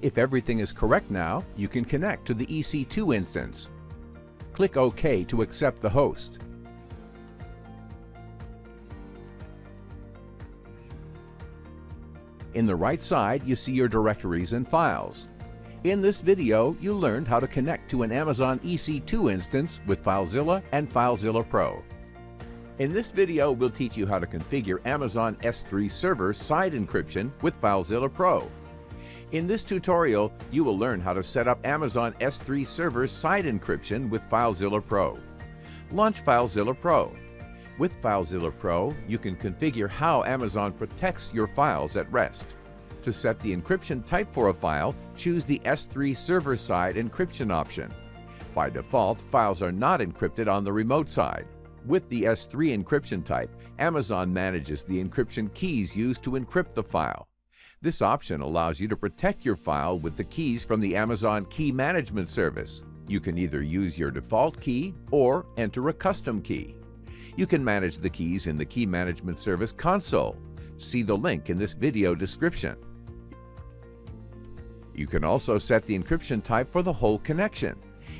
If everything is correct now, you can connect to the EC2 instance. Click OK to accept the host. In the right side, you see your directories and files. In this video, you learned how to connect to an Amazon EC2 instance with FileZilla and FileZilla Pro. In this video, we'll teach you how to configure Amazon S3 server side encryption with FileZilla Pro. In this tutorial, you will learn how to set up Amazon S3 server side encryption with FileZilla Pro. Launch FileZilla Pro. With FileZilla Pro, you can configure how Amazon protects your files at rest. To set the encryption type for a file, choose the S3 server-side encryption option. By default, files are not encrypted on the remote side. With the S3 encryption type, Amazon manages the encryption keys used to encrypt the file. This option allows you to protect your file with the keys from the Amazon Key Management Service. You can either use your default key or enter a custom key. You can manage the keys in the Key Management Service console. See the link in this video description. You can also set the encryption type for the whole connection.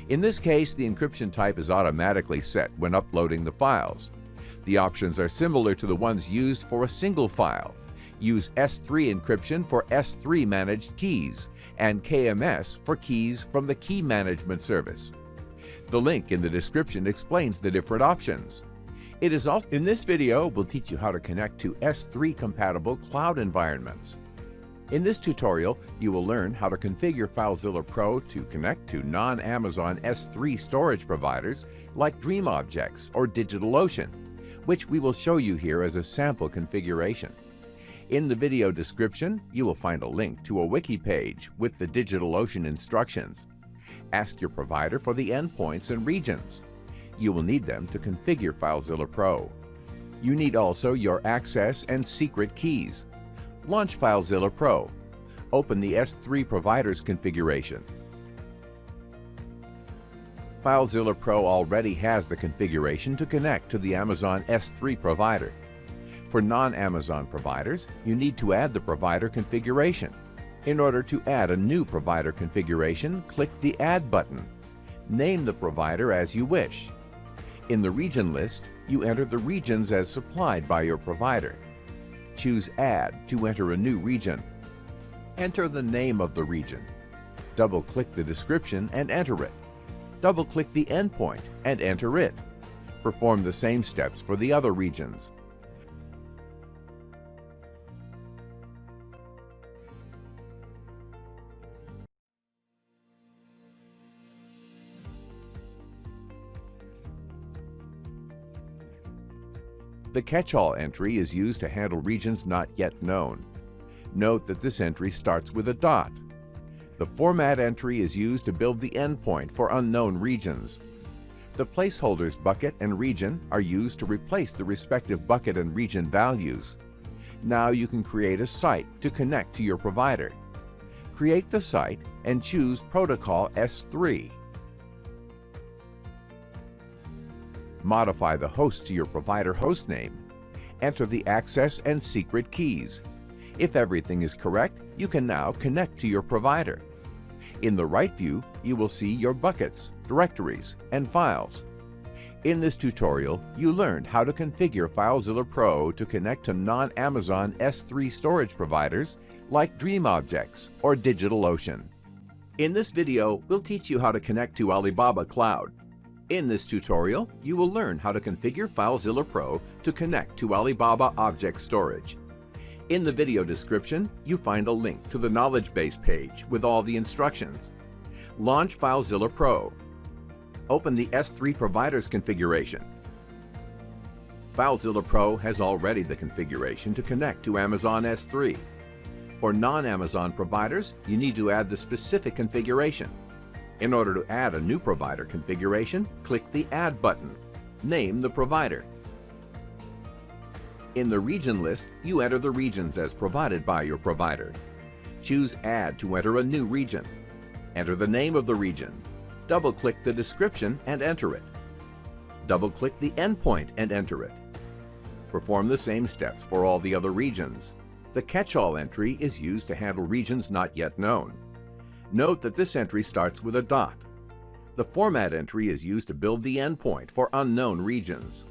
In this case, the encryption type is automatically set when uploading the files. The options are similar to the ones used for a single file. Use S3 encryption for S3 managed keys and KMS for keys from the Key Management Service. The link in the description explains the different options. In this video, we'll teach you how to connect to S3 compatible cloud environments. In this tutorial, you will learn how to configure FileZilla Pro to connect to non-Amazon S3 storage providers like DreamObjects or DigitalOcean, which we will show you here as a sample configuration. In the video description, you will find a link to a wiki page with the DigitalOcean instructions. Ask your provider for the endpoints and regions. You will need them to configure FileZilla Pro. You need also your access and secret keys. Launch FileZilla Pro. Open the S3 Providers configuration. FileZilla Pro already has the configuration to connect to the Amazon S3 provider. For non-Amazon providers, you need to add the provider configuration. In order to add a new provider configuration, click the Add button. Name the provider as you wish. In the region list, you enter the regions as supplied by your provider. Choose Add to enter a new region. Enter the name of the region. Double-click the description and enter it. Double-click the endpoint and enter it. Perform the same steps for the other regions. The catch-all entry is used to handle regions not yet known. Note that this entry starts with a dot. The format entry is used to build the endpoint for unknown regions. The placeholders bucket and region are used to replace the respective bucket and region values. Now you can create a site to connect to your provider. Create the site and choose Protocol S3. Modify the host to your provider hostname. Enter the access and secret keys. If everything is correct, you can now connect to your provider. In the right view, you will see your buckets, directories, and files. In this tutorial, you learned how to configure FileZilla Pro to connect to non-Amazon S3 storage providers like DreamObjects or DigitalOcean. In this video, we'll teach you how to connect to Alibaba Cloud. In this tutorial, you will learn how to configure FileZilla Pro to connect to Alibaba Object Storage. In the video description, you find a link to the knowledge base page with all the instructions. Launch FileZilla Pro. Open the S3 Providers configuration. FileZilla Pro has already the configuration to connect to Amazon S3. For non-Amazon providers, you need to add the specific configuration. In order to add a new provider configuration, click the Add button. Name the provider. In the region list, you enter the regions as provided by your provider. Choose Add to enter a new region. Enter the name of the region. Double-click the description and enter it. Double-click the endpoint and enter it. Perform the same steps for all the other regions. The catch-all entry is used to handle regions not yet known. Note that this entry starts with a dot. The format entry is used to build the endpoint for unknown regions.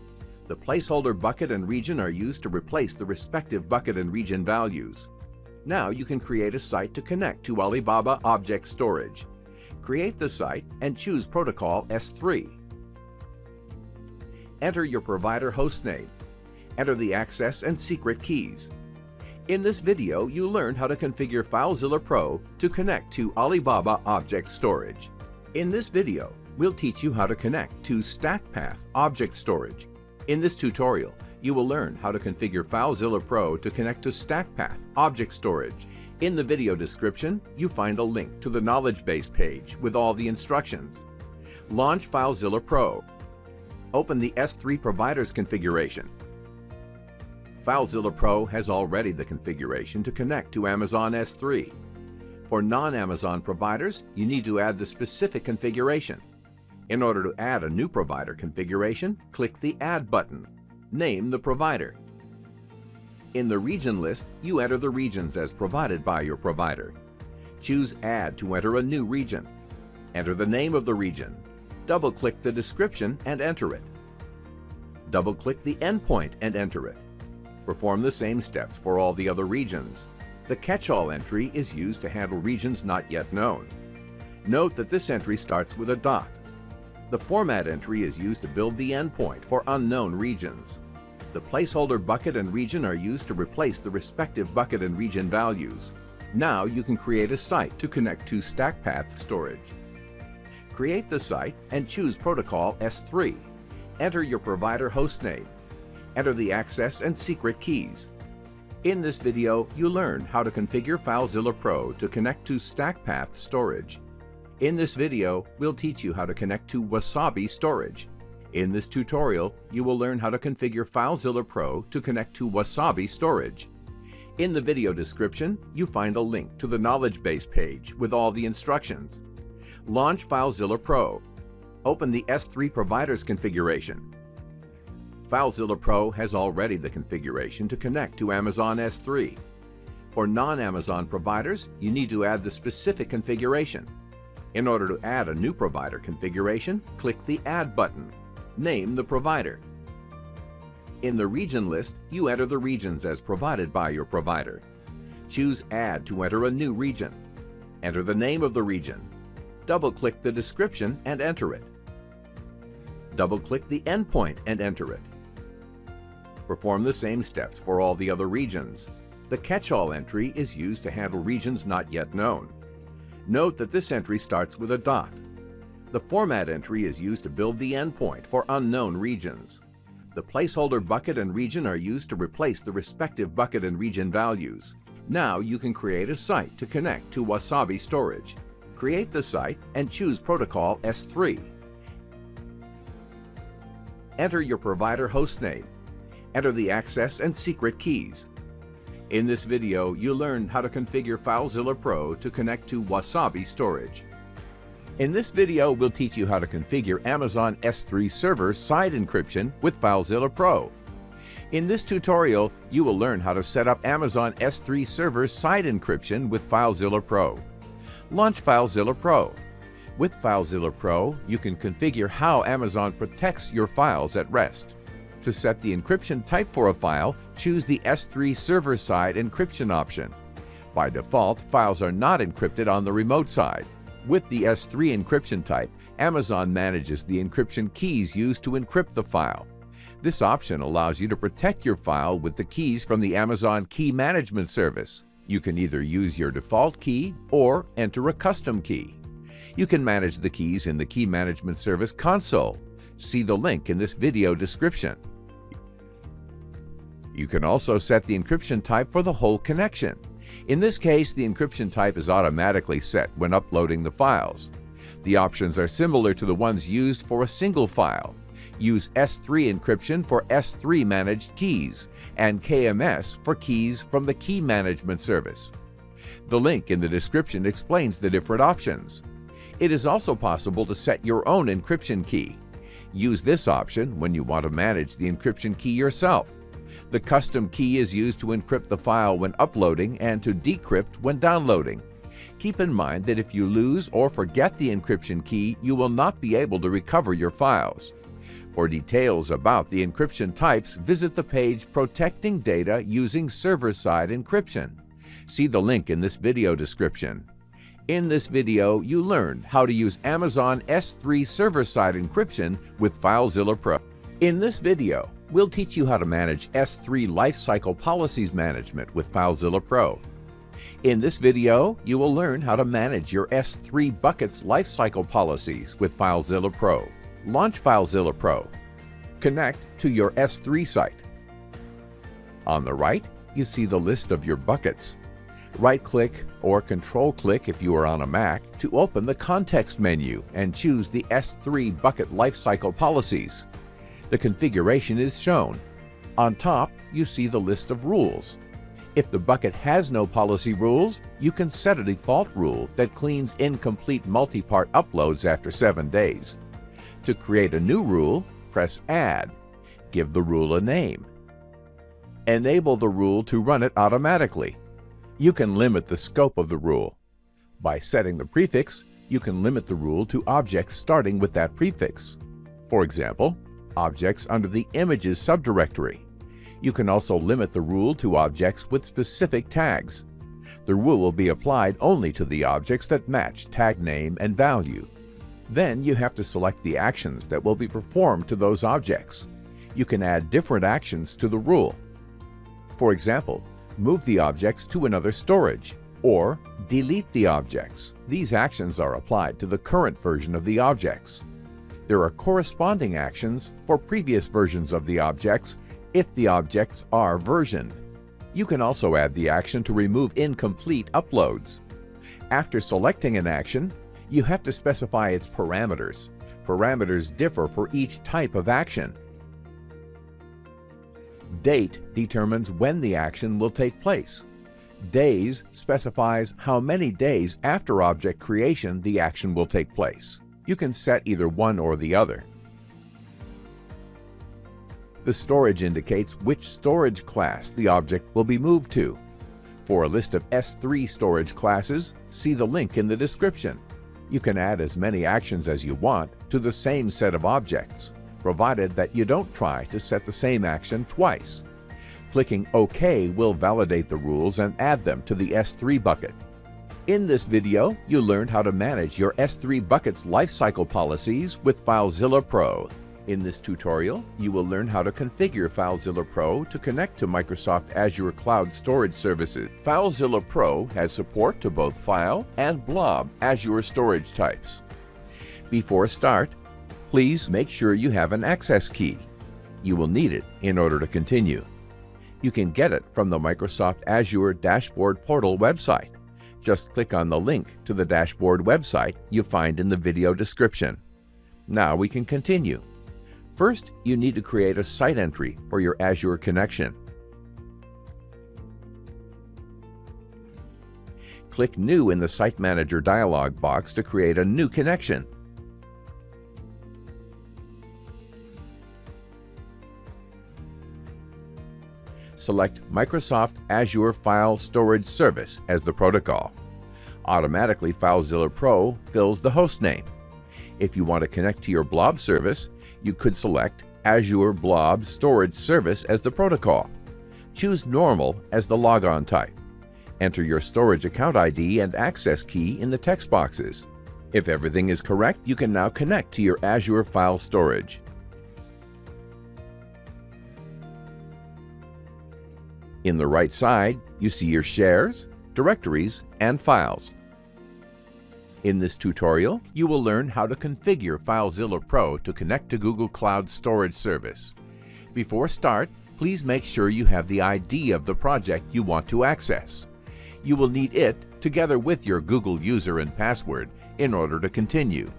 The placeholder bucket and region are used to replace the respective bucket and region values. Now you can create a site to connect to Alibaba Object Storage. Create the site and choose Protocol S3. Enter your provider hostname. Enter the access and secret keys. In this video, you learned how to configure FileZilla Pro to connect to Alibaba Object Storage. In this video, we'll teach you how to connect to StackPath Object Storage. In this tutorial, you will learn how to configure FileZilla Pro to connect to StackPath Object Storage. In the video description, you find a link to the knowledge base page with all the instructions. Launch FileZilla Pro. Open the S3 Providers configuration. FileZilla Pro has already the configuration to connect to Amazon S3. For non-Amazon providers, you need to add the specific configuration. In order to add a new provider configuration, click the Add button. Name the provider. In the region list, you enter the regions as provided by your provider. Choose Add to enter a new region. Enter the name of the region. Double-click the description and enter it. Double-click the endpoint and enter it. Perform the same steps for all the other regions. The catch-all entry is used to handle regions not yet known. Note that this entry starts with a dot. The format entry is used to build the endpoint for unknown regions. The placeholder bucket and region are used to replace the respective bucket and region values. Now you can create a site to connect to StackPath Storage. Create the site and choose Protocol S3. Enter your provider hostname. Enter the access and secret keys. In this video, you learned how to configure FileZilla Pro to connect to StackPath Storage. In this video, we'll teach you how to connect to Wasabi Storage. In this tutorial, you will learn how to configure FileZilla Pro to connect to Wasabi Storage. In the video description, you find a link to the knowledge base page with all the instructions. Launch FileZilla Pro. Open the S3 Providers configuration. FileZilla Pro has already the configuration to connect to Amazon S3. For non-Amazon providers, you need to add the specific configuration. In order to add a new provider configuration, click the Add button. Name the provider. In the region list, you enter the regions as provided by your provider. Choose Add to enter a new region. Enter the name of the region. Double-click the description and enter it. Double-click the endpoint and enter it. Perform the same steps for all the other regions. The catch-all entry is used to handle regions not yet known. Note that this entry starts with a dot. The format entry is used to build the endpoint for unknown regions. The placeholder bucket and region are used to replace the respective bucket and region values. Now you can create a site to connect to Wasabi Storage. Create the site and choose Protocol S3. Enter your provider hostname. Enter the access and secret keys. In this video, you learn how to configure FileZilla Pro to connect to Wasabi Storage. In this video, we'll teach you how to configure Amazon S3 server side encryption with FileZilla Pro. In this tutorial, you will learn how to set up Amazon S3 server side encryption with FileZilla Pro. Launch FileZilla Pro. With FileZilla Pro, you can configure how Amazon protects your files at rest. To set the encryption type for a file, choose the S3 server-side encryption option. By default, files are not encrypted on the remote side. With the S3 encryption type, Amazon manages the encryption keys used to encrypt the file. This option allows you to protect your file with the keys from the Amazon Key Management Service. You can either use your default key or enter a custom key. You can manage the keys in the Key Management Service console. See the link in this video description. You can also set the encryption type for the whole connection. In this case, the encryption type is automatically set when uploading the files. The options are similar to the ones used for a single file. Use S3 encryption for S3 managed keys and KMS for keys from the Key Management Service. The link in the description explains the different options. It is also possible to set your own encryption key. Use this option when you want to manage the encryption key yourself. The custom key is used to encrypt the file when uploading and to decrypt when downloading. Keep in mind that if you lose or forget the encryption key, you will not be able to recover your files. For details about the encryption types, visit the page Protecting Data Using Server-Side Encryption. See the link in this video description. In this video, you learned how to use Amazon S3 server-side encryption with FileZilla Pro. In this video, we'll teach you how to manage S3 Lifecycle Policies Management with FileZilla Pro. In this video, you will learn how to manage your S3 buckets lifecycle policies with FileZilla Pro. Launch FileZilla Pro. Connect to your S3 site. On the right, you see the list of your buckets. Right-click or Control-click if you are on a Mac to open the context menu and choose the S3 bucket lifecycle policies. The configuration is shown. On top, you see the list of rules. If the bucket has no policy rules, you can set a default rule that cleans incomplete multi-part uploads after 7 days. To create a new rule, press Add. Give the rule a name. Enable the rule to run it automatically. You can limit the scope of the rule. By setting the prefix, you can limit the rule to objects starting with that prefix. For example, objects under the Images subdirectory. You can also limit the rule to objects with specific tags. The rule will be applied only to the objects that match tag name and value. Then you have to select the actions that will be performed to those objects. You can add different actions to the rule. For example, move the objects to another storage, or delete the objects. These actions are applied to the current version of the objects. There are corresponding actions for previous versions of the objects if the objects are versioned. You can also add the action to remove incomplete uploads. After selecting an action, you have to specify its parameters. parameters differ for each type of action. Date determines when the action will take place. Days specifies how many days after object creation the action will take place. You can set either one or the other. The storage indicates which storage class the object will be moved to. For a list of S3 storage classes, see the link in the description. You can add as many actions as you want to the same set of objects, provided that you don't try to set the same action twice. Clicking OK will validate the rules and add them to the S3 bucket. In this video, you learned how to manage your S3 bucket's lifecycle policies with FileZilla Pro. In this tutorial, you will learn how to configure FileZilla Pro to connect to Microsoft Azure Cloud Storage services. FileZilla Pro has support to both file and blob Azure storage types. Before start, please make sure you have an access key. You will need it in order to continue. You can get it from the Microsoft Azure Dashboard Portal website. Just click on the link to the dashboard website you find in the video description. Now we can continue. First, you need to create a site entry for your Azure connection. Click New in the Site Manager dialog box to create a new connection. Select Microsoft Azure File Storage Service as the protocol. Automatically, FileZilla Pro fills the hostname. If you want to connect to your blob service, you could select Azure Blob Storage Service as the protocol. Choose Normal as the logon type. Enter your storage account ID and access key in the text boxes. If everything is correct, you can now connect to your Azure File Storage. In the right side, you see your shares, directories, and files. In this tutorial, you will learn how to configure FileZilla Pro to connect to Google Cloud Storage Service. Before start, please make sure you have the ID of the project you want to access. You will need it together with your Google user and password in order to continue.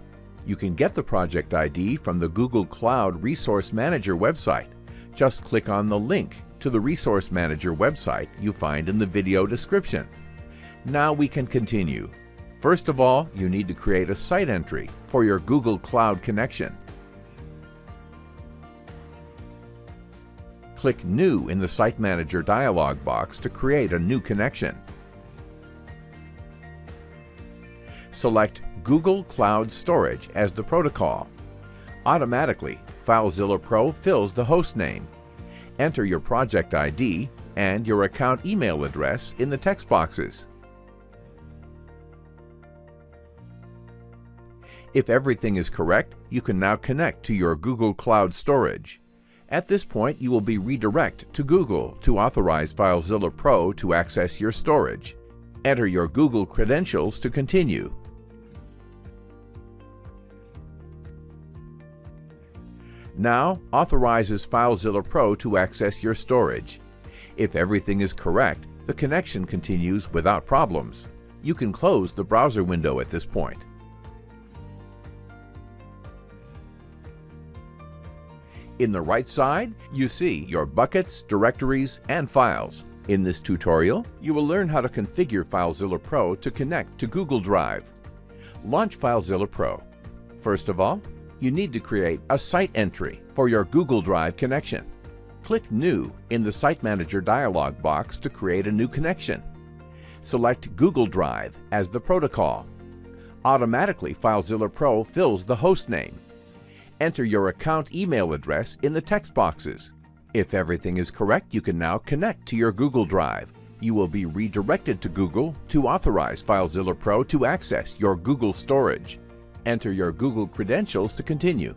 You can get the project ID from the Google Cloud Resource Manager website. Just click on the link to the Resource Manager website you find in the video description. Now we can continue. First of all, you need to create a site entry for your Google Cloud connection. Click New in the Site Manager dialog box to create a new connection. Select Google Cloud Storage as the protocol. Automatically, FileZilla Pro fills the hostname. Enter your project ID and your account email address in the text boxes. If everything is correct, you can now connect to your Google Cloud Storage. At this point, you will be redirected to Google to authorize FileZilla Pro to access your storage. Enter your Google credentials to continue. Now authorizes FileZilla Pro to access your storage. If everything is correct, the connection continues without problems. You can close the browser window at this point. In the right side, you see your buckets, directories, and files. In this tutorial, you will learn how to configure FileZilla Pro to connect to Google Drive. Launch FileZilla Pro. First of all, you need to create a site entry for your Google Drive connection. Click New in the Site Manager dialog box to create a new connection. Select Google Drive as the protocol. Automatically, FileZilla Pro fills the hostname. Enter your account email address in the text boxes. If everything is correct, you can now connect to your Google Drive. You will be redirected to Google to authorize FileZilla Pro to access your Google storage. Enter your Google credentials to continue.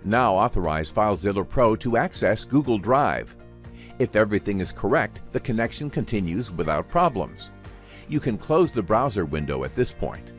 Now authorize FileZilla Pro to access Google Drive. If everything is correct, the connection continues without problems. You can close the browser window at this point.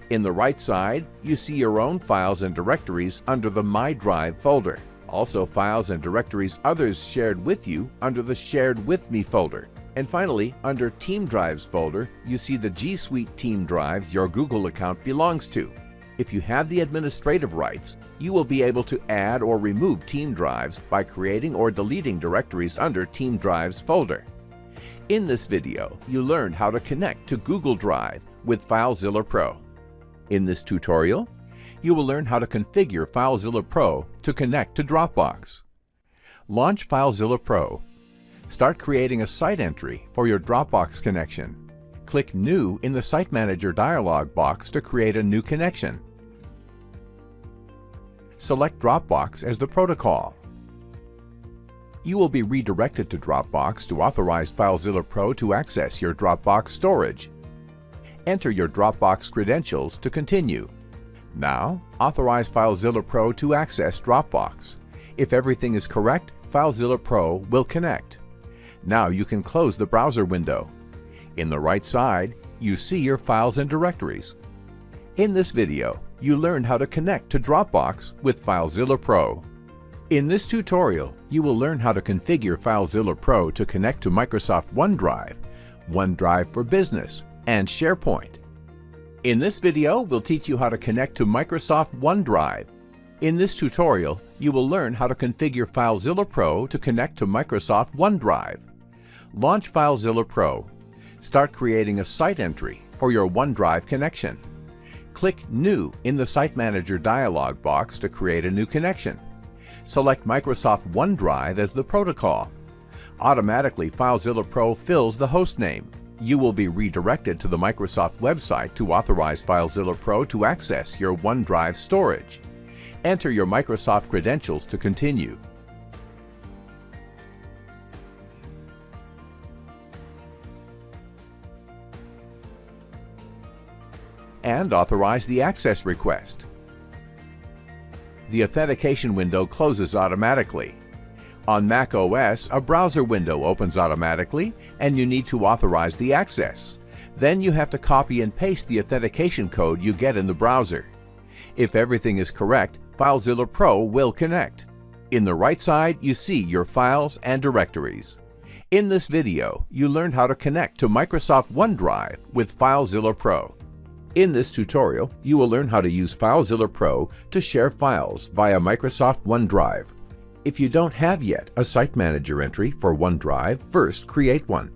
In the right side, you see your own files and directories under the My Drive folder. Also, files and directories others shared with you under the Shared With Me folder. And finally, under Team Drives folder, you see the G Suite team drives your Google account belongs to. If you have the administrative rights, you will be able to add or remove team drives by creating or deleting directories under Team Drives folder. In this video, you learned how to connect to Google Drive with FileZilla Pro. In this tutorial, you will learn how to configure FileZilla Pro to connect to Dropbox. Launch FileZilla Pro. Start creating a site entry for your Dropbox connection. Click New in the Site Manager dialog box to create a new connection. Select Dropbox as the protocol. You will be redirected to Dropbox to authorize FileZilla Pro to access your Dropbox storage. Enter your Dropbox credentials to continue. Now, authorize FileZilla Pro to access Dropbox. If everything is correct, FileZilla Pro will connect. Now you can close the browser window. In the right side, you see your files and directories. In this video, you learned how to connect to Dropbox with FileZilla Pro. In this tutorial, you will learn how to configure FileZilla Pro to connect to Microsoft OneDrive, OneDrive for Business, and SharePoint. In this video, we'll teach you how to connect to Microsoft OneDrive. In this tutorial, you will learn how to configure FileZilla Pro to connect to Microsoft OneDrive. Launch FileZilla Pro. Start creating a site entry for your OneDrive connection. Click New in the Site Manager dialog box to create a new connection. Select Microsoft OneDrive as the protocol. Automatically, FileZilla Pro fills the host name. You will be redirected to the Microsoft website to authorize FileZilla Pro to access your OneDrive storage. Enter your Microsoft credentials to continue. And authorize the access request. The authentication window closes automatically. On Mac OS, a browser window opens automatically, and you need to authorize the access. Then you have to copy and paste the authentication code you get in the browser. If everything is correct, FileZilla Pro will connect. In the right side, you see your files and directories. In this video, you learned how to connect to Microsoft OneDrive with FileZilla Pro. In this tutorial, you will learn how to use FileZilla Pro to share files via Microsoft OneDrive. If you don't have yet a Site Manager entry for OneDrive, first create one.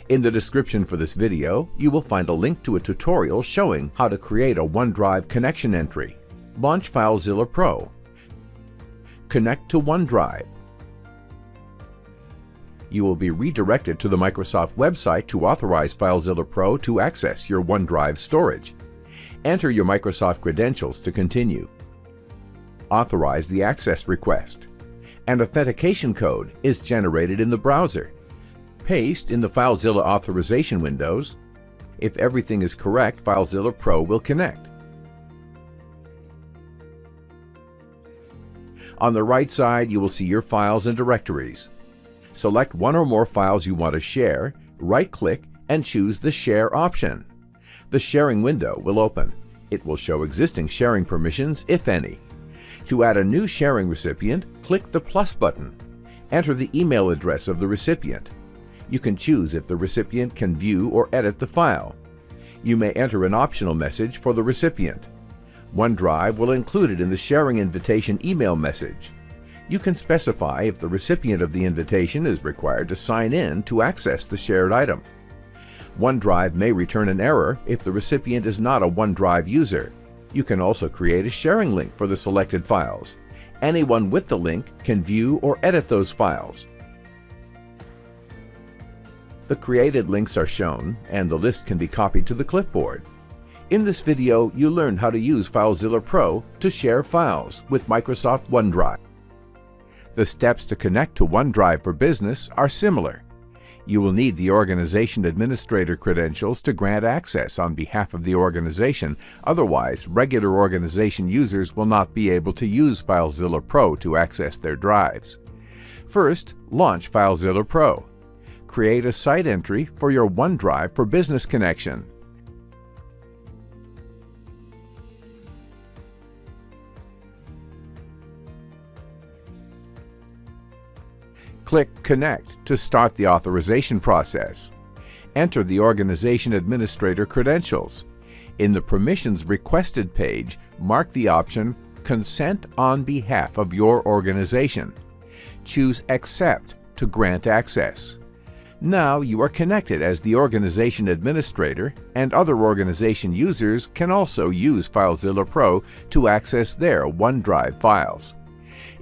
In the description for this video, you will find a link to a tutorial showing how to create a OneDrive connection entry. Launch FileZilla Pro. Connect to OneDrive. You will be redirected to the Microsoft website to authorize FileZilla Pro to access your OneDrive storage. Enter your Microsoft credentials to continue. Authorize the access request. An authentication code is generated in the browser. Paste in the FileZilla authorization windows. If everything is correct, FileZilla Pro will connect. On the right side, you will see your files and directories. Select one or more files you want to share, right-click, and choose the Share option. The sharing window will open. It will show existing sharing permissions, if any. To add a new sharing recipient, click the plus button. Enter the email address of the recipient. You can choose if the recipient can view or edit the file. You may enter an optional message for the recipient. OneDrive will include it in the sharing invitation email message. You can specify if the recipient of the invitation is required to sign in to access the shared item. OneDrive may return an error if the recipient is not a OneDrive user. You can also create a sharing link for the selected files. Anyone with the link can view or edit those files. The created links are shown, and the list can be copied to the clipboard. In this video, you learned how to use FileZilla Pro to share files with Microsoft OneDrive. The steps to connect to OneDrive for Business are similar. You will need the organization administrator credentials to grant access on behalf of the organization. Otherwise, regular organization users will not be able to use FileZilla Pro to access their drives. First, launch FileZilla Pro. Create a site entry for your OneDrive for Business connection. Click Connect to start the authorization process. Enter the Organization Administrator credentials. In the Permissions Requested page, mark the option Consent on behalf of your organization. Choose Accept to grant access. Now you are connected as the organization administrator, and other organization users can also use FileZilla Pro to access their OneDrive files.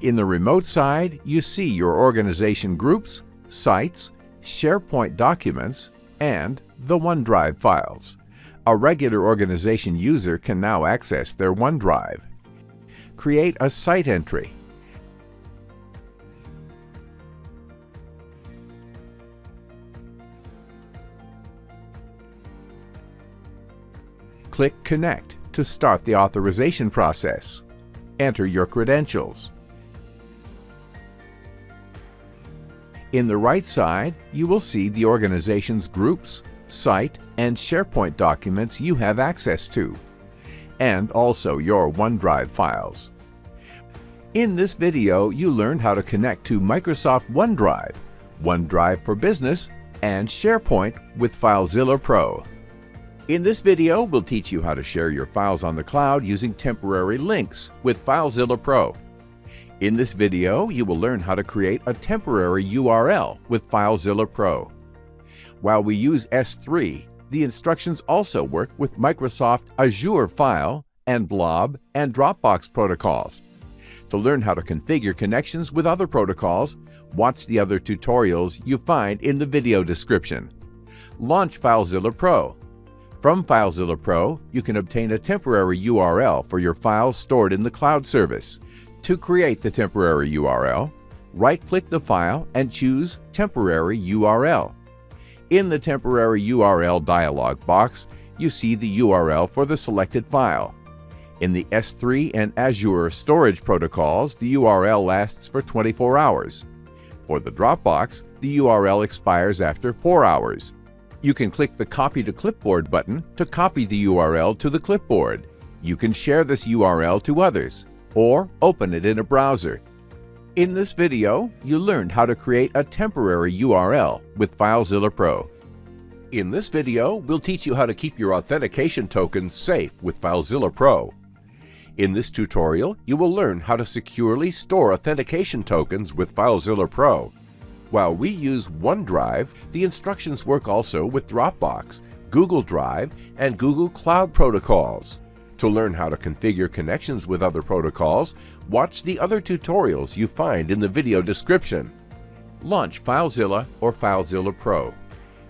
In the remote side, you see your organization groups, sites, SharePoint documents, and the OneDrive files. A regular organization user can now access their OneDrive. Create a site entry. Click Connect to start the authorization process. Enter your credentials. In the right side, you will see the organization's groups, site, and SharePoint documents you have access to, and also your OneDrive files. In this video, you learned how to connect to Microsoft OneDrive, OneDrive for Business, and SharePoint with FileZilla Pro. In this video, we'll teach you how to share your files on the cloud using temporary links with FileZilla Pro. In this video, you will learn how to create a temporary URL with FileZilla Pro. While we use S3, the instructions also work with Microsoft Azure File and Blob and Dropbox protocols. To learn how to configure connections with other protocols, watch the other tutorials you find in the video description. Launch FileZilla Pro. From FileZilla Pro, you can obtain a temporary URL for your files stored in the cloud service. To create the temporary URL, right-click the file and choose Temporary URL. In the Temporary URL dialog box, you see the URL for the selected file. In the S3 and Azure storage protocols, the URL lasts for 24 hours. For the Dropbox, the URL expires after 4 hours. You can click the Copy to Clipboard button to copy the URL to the clipboard. You can share this URL to others, or open it in a browser. In this video, you learned how to create a temporary URL with FileZilla Pro. In this video, we'll teach you how to keep your authentication tokens safe with FileZilla Pro. In this tutorial, you will learn how to securely store authentication tokens with FileZilla Pro. While we use OneDrive, the instructions work also with Dropbox, Google Drive, and Google Cloud protocols. To learn how to configure connections with other protocols, watch the other tutorials you find in the video description. Launch FileZilla or FileZilla Pro.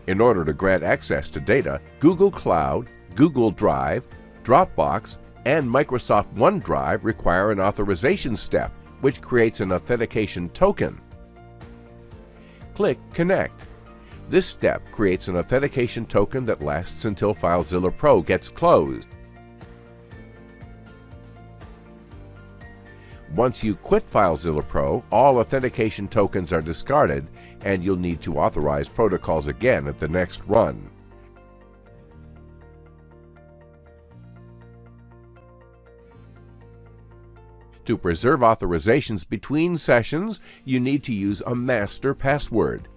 In order to grant access to data, Google Cloud, Google Drive, Dropbox, and Microsoft OneDrive require an authorization step, which creates an authentication token. Click Connect. This step creates an authentication token that lasts until FileZilla Pro gets closed. Once you quit FileZilla Pro, all authentication tokens are discarded, and you'll need to authorize protocols again at the next run. To preserve authorizations between sessions, you need to use a master password.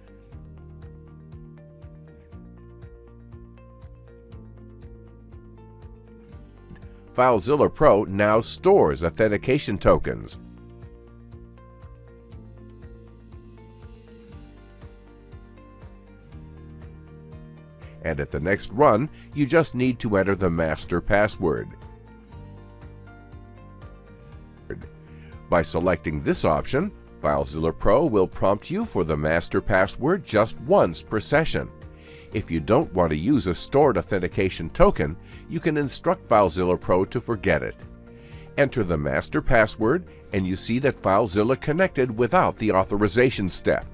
FileZilla Pro now stores authentication tokens. And at the next run, you just need to enter the master password. By selecting this option, FileZilla Pro will prompt you for the master password just once per session. If you don't want to use a stored authentication token, you can instruct FileZilla Pro to forget it. Enter the master password, and you see that FileZilla connected without the authorization step.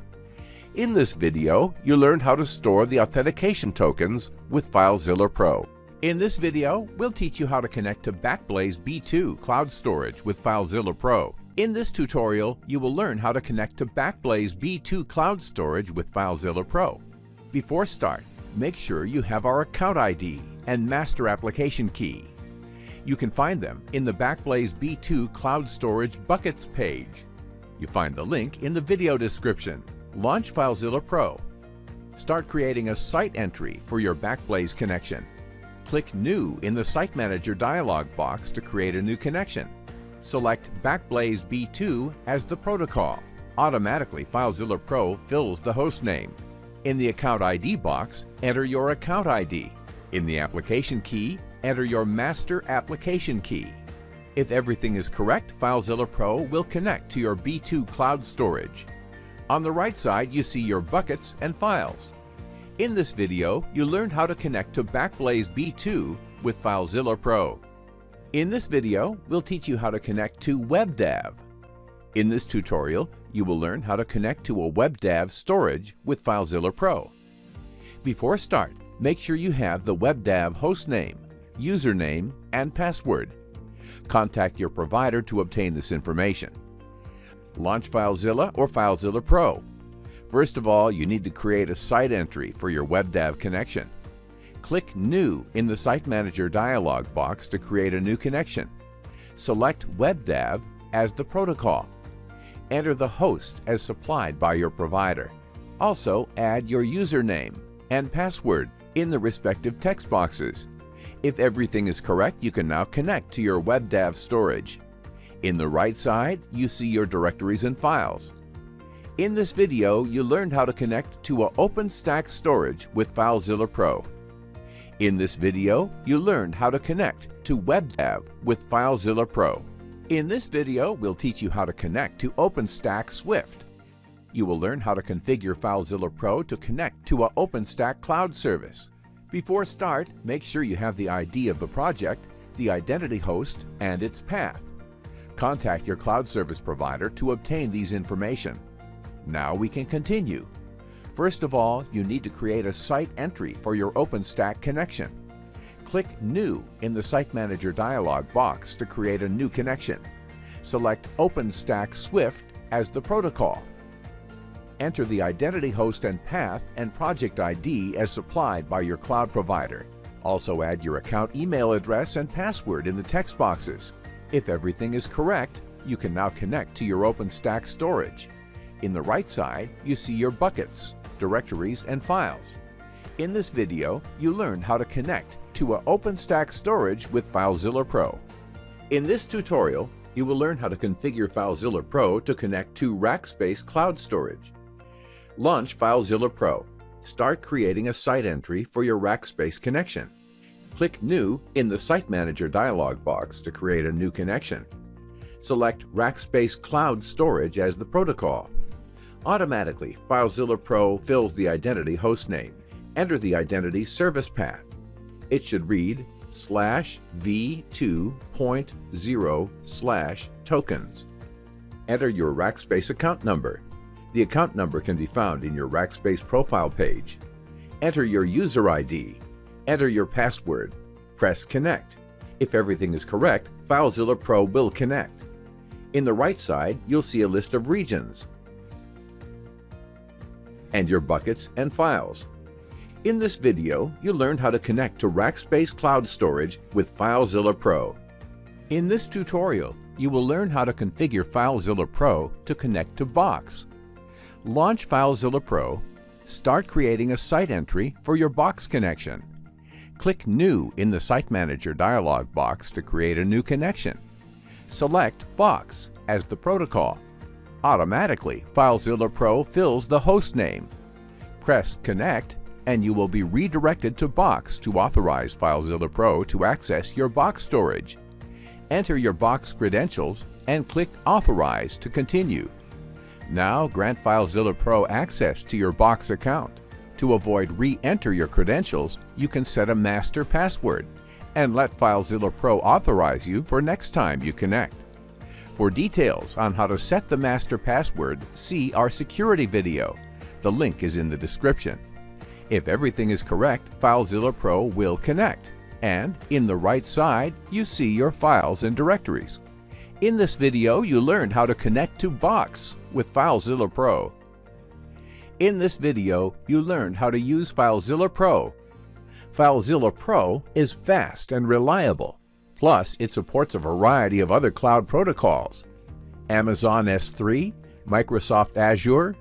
In this video, you learned how to store the authentication tokens with FileZilla Pro. In this video, we'll teach you how to connect to BackBlaze B2 Cloud Storage with FileZilla Pro. In this tutorial, you will learn how to connect to BackBlaze B2 Cloud Storage with FileZilla Pro. Before start, make sure you have our account ID and master application key. You can find them in the BackBlaze B2 Cloud Storage Buckets page. You find the link in the video description. Launch FileZilla Pro. Start creating a site entry for your BackBlaze connection. Click New in the Site Manager dialog box to create a new connection. Select BackBlaze B2 as the protocol. Automatically, FileZilla Pro fills the host name. In the Account ID box, enter your account ID. In the application key, enter your master application key. If everything is correct, FileZilla Pro will connect to your B2 cloud storage. On the right side, you see your buckets and files. In this video, you learned how to connect to BackBlaze B2 with FileZilla Pro. In this video, we'll teach you how to connect to WebDAV. In this tutorial, you will learn how to connect to a WebDAV storage with FileZilla Pro. Before start, make sure you have the WebDAV hostname, username, and password. Contact your provider to obtain this information. Launch FileZilla or FileZilla Pro. First of all, you need to create a site entry for your WebDAV connection. Click New in the Site Manager dialog box to create a new connection. Select WebDAV as the protocol. Enter the host as supplied by your provider. Also, add your username and password in the respective text boxes. If everything is correct, you can now connect to your WebDAV storage. In the right side, you see your directories and files. In this video, you learned how to connect to an OpenStack storage with FileZilla Pro. In this video, you learned how to connect to WebDAV with FileZilla Pro. In this video, we'll teach you how to connect to OpenStack Swift. You will learn how to configure FileZilla Pro to connect to an OpenStack Cloud service. Before start, make sure you have the ID of the project, the identity host, and its path. Contact your cloud service provider to obtain these information. Now we can continue. First of all, you need to create a site entry for your OpenStack connection. Click New in the Site Manager dialog box to create a new connection. Select OpenStack Swift as the protocol. Enter the identity host and path and project ID as supplied by your cloud provider. Also add your account email address and password in the text boxes. If everything is correct, you can now connect to your OpenStack storage. In the right side, you see your buckets, directories, and files. In this video, you learned how to connect to an OpenStack storage with FileZilla Pro. In this tutorial, you will learn how to configure FileZilla Pro to connect to Rackspace Cloud Storage. Launch FileZilla Pro. Start creating a site entry for your Rackspace connection. Click New in the Site Manager dialog box to create a new connection. Select Rackspace Cloud Storage as the protocol. Automatically, FileZilla Pro fills the identity hostname. Enter the identity service path. It should read /v2.0/tokens. Enter your Rackspace account number. The account number can be found in your Rackspace profile page. Enter your user ID. Enter your password. Press Connect. If everything is correct, FileZilla Pro will connect. In the right side, you'll see a list of regions and your buckets and files. In this video, you learned how to connect to Rackspace Cloud Storage with FileZilla Pro. In this tutorial, you will learn how to configure FileZilla Pro to connect to Box. Launch FileZilla Pro. Start creating a site entry for your Box connection. Click New in the Site Manager dialog box to create a new connection. Select Box as the protocol. Automatically, FileZilla Pro fills the host name. Press Connect and you will be redirected to Box to authorize FileZilla Pro to access your Box storage. Enter your Box credentials and click Authorize to continue. Now grant FileZilla Pro access to your Box account. To avoid re-enter your credentials, you can set a master password and let FileZilla Pro authorize you for next time you connect. For details on how to set the master password, see our security video. The link is in the description. If everything is correct, FileZilla Pro will connect. And in the right side, you see your files and directories. In this video, you learned how to connect to Box with FileZilla Pro. In this video, you learned how to use FileZilla Pro. FileZilla Pro is fast and reliable. Plus, it supports a variety of other cloud protocols: Amazon S3, Microsoft Azure,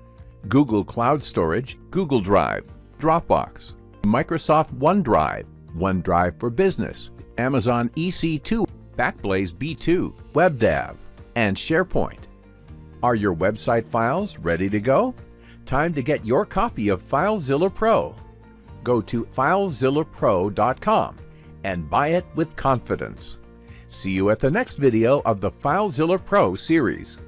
Google Cloud Storage, Google Drive, Dropbox, Microsoft OneDrive, OneDrive for Business, Amazon EC2, BackBlaze B2, WebDAV, and SharePoint. Are your website files ready to go? Time to get your copy of FileZilla Pro. Go to FileZillaPro.com and buy it with confidence. See you at the next video of the FileZilla Pro series.